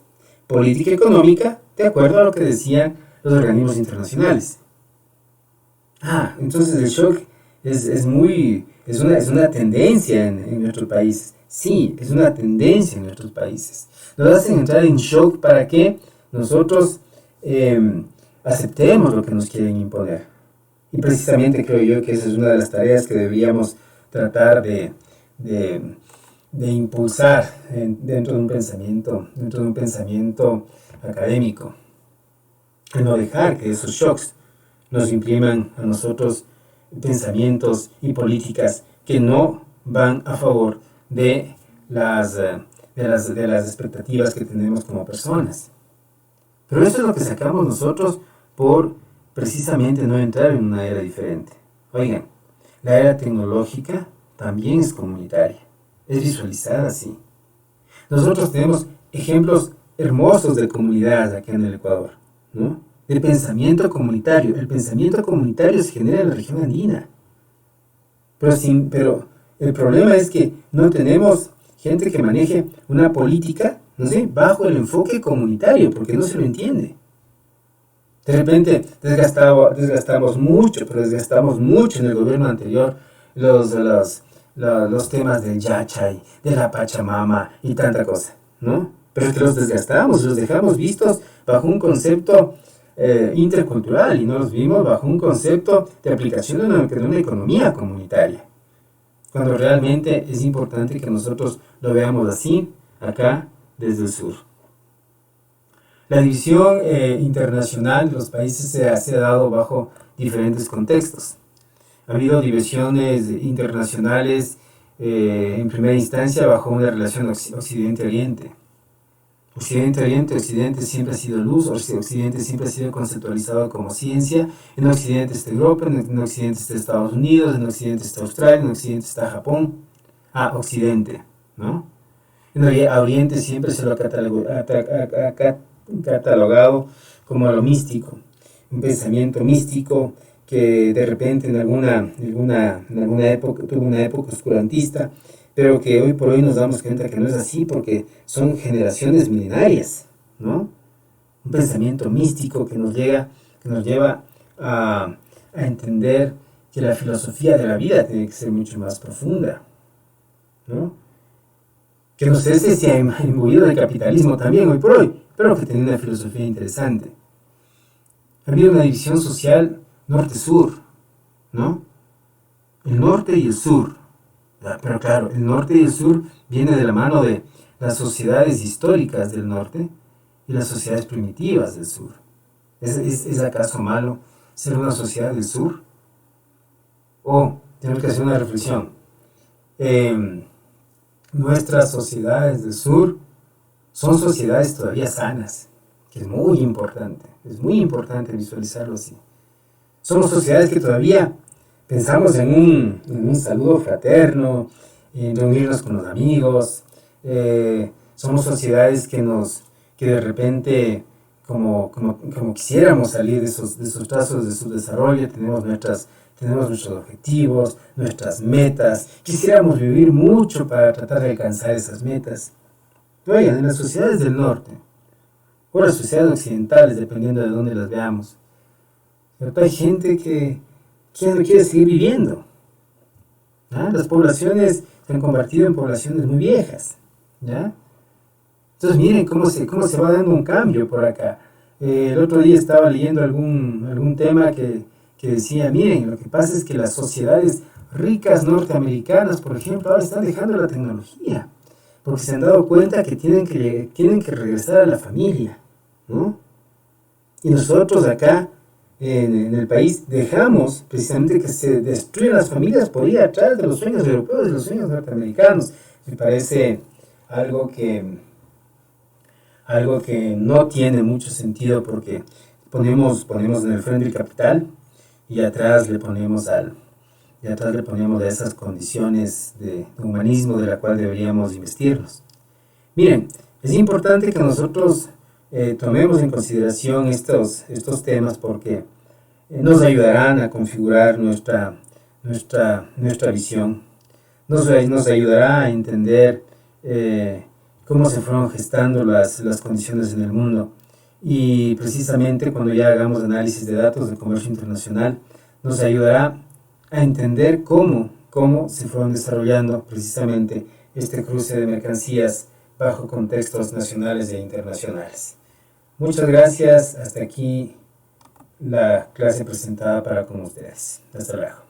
política económica de acuerdo a lo que decían los organismos internacionales. Entonces el shock es una tendencia en nuestros países. Sí, es una tendencia en nuestros países. Nos hacen entrar en shock para que nosotros aceptemos lo que nos quieren imponer. Y precisamente creo yo que esa es una de las tareas que deberíamos tratar de impulsar dentro de un pensamiento académico. Y no dejar que esos shocks nos impriman a nosotros pensamientos y políticas que no van a favor de las expectativas que tenemos como personas. Pero eso es lo que sacamos nosotros por precisamente no entrar en una era diferente. Oigan, la era tecnológica también es comunitaria, es visualizada así. Nosotros tenemos ejemplos hermosos de comunidades aquí en el Ecuador, ¿no? De pensamiento comunitario. El pensamiento comunitario se genera en la región andina. Pero el problema es que no tenemos gente que maneje una política, no sé, bajo el enfoque comunitario, porque no se lo entiende. De repente desgastamos mucho en el gobierno anterior los temas del Yachay, de la Pachamama y tanta cosa, ¿no? Pero es que los desgastamos, los dejamos vistos bajo un concepto intercultural y no los vimos bajo un concepto de aplicación de una economía comunitaria. Cuando realmente es importante que nosotros lo veamos así, acá, desde el sur. La división internacional de los países se ha dado bajo diferentes contextos. Ha habido divisiones internacionales en primera instancia bajo una relación Occidente-Oriente. Occidente siempre ha sido luz, Occidente siempre ha sido conceptualizado como ciencia. En Occidente está Europa, en Occidente está Estados Unidos, en Occidente está Australia, en Occidente está Japón. Occidente, ¿no? En Oriente siempre se lo ha catalogado como lo místico, un pensamiento místico que de repente en alguna época tuvo una época oscurantista, pero que hoy por hoy nos damos cuenta que no es así porque son generaciones milenarias, ¿no? Un pensamiento místico que nos lleva a entender que la filosofía de la vida tiene que ser mucho más profunda, ¿no? Que no sé si se ha imbuido del capitalismo también hoy por hoy, pero que tiene una filosofía interesante. Ha habido una división social norte-sur, ¿no? El norte y el sur. Pero claro, el norte y el sur viene de la mano de las sociedades históricas del norte y las sociedades primitivas del sur. ¿Es acaso malo ser una sociedad del sur? Tenemos que hacer una reflexión. Nuestras sociedades del sur son sociedades todavía sanas, que es muy importante visualizarlo así. Somos sociedades que todavía pensamos en un saludo fraterno, en reunirnos con los amigos, Somos sociedades que de repente, como quisiéramos salir de esos trazos de subdesarrollo, tenemos nuestros objetivos, nuestras metas, quisiéramos vivir mucho para tratar de alcanzar esas metas. Pero oigan, en las sociedades del norte, o las sociedades occidentales, dependiendo de dónde las veamos, pero hay gente que ya no quiere seguir viviendo. ¿Ah? Las poblaciones se han convertido en poblaciones muy viejas. ¿Ya? Entonces miren cómo se va dando un cambio por acá. El otro día estaba leyendo algún tema que decía, miren, lo que pasa es que las sociedades ricas norteamericanas, por ejemplo, ahora están dejando la tecnología, porque se han dado cuenta que tienen que regresar a la familia, ¿no? Y nosotros acá, en el país, dejamos precisamente que se destruyan las familias por ir atrás de los sueños europeos y de los sueños norteamericanos. Me parece algo que no tiene mucho sentido, porque ponemos en el frente el capital y atrás le ponemos a esas condiciones de humanismo de la cual deberíamos investirnos. Miren, es importante que nosotros tomemos en consideración estos temas, porque nos ayudarán a configurar nuestra visión, nos ayudará a entender cómo se fueron gestando las condiciones en el mundo. Y precisamente cuando ya hagamos análisis de datos de comercio internacional, nos ayudará a entender cómo se fueron desarrollando precisamente este cruce de mercancías bajo contextos nacionales e internacionales. Muchas gracias. Hasta aquí la clase presentada para con ustedes. Hasta luego.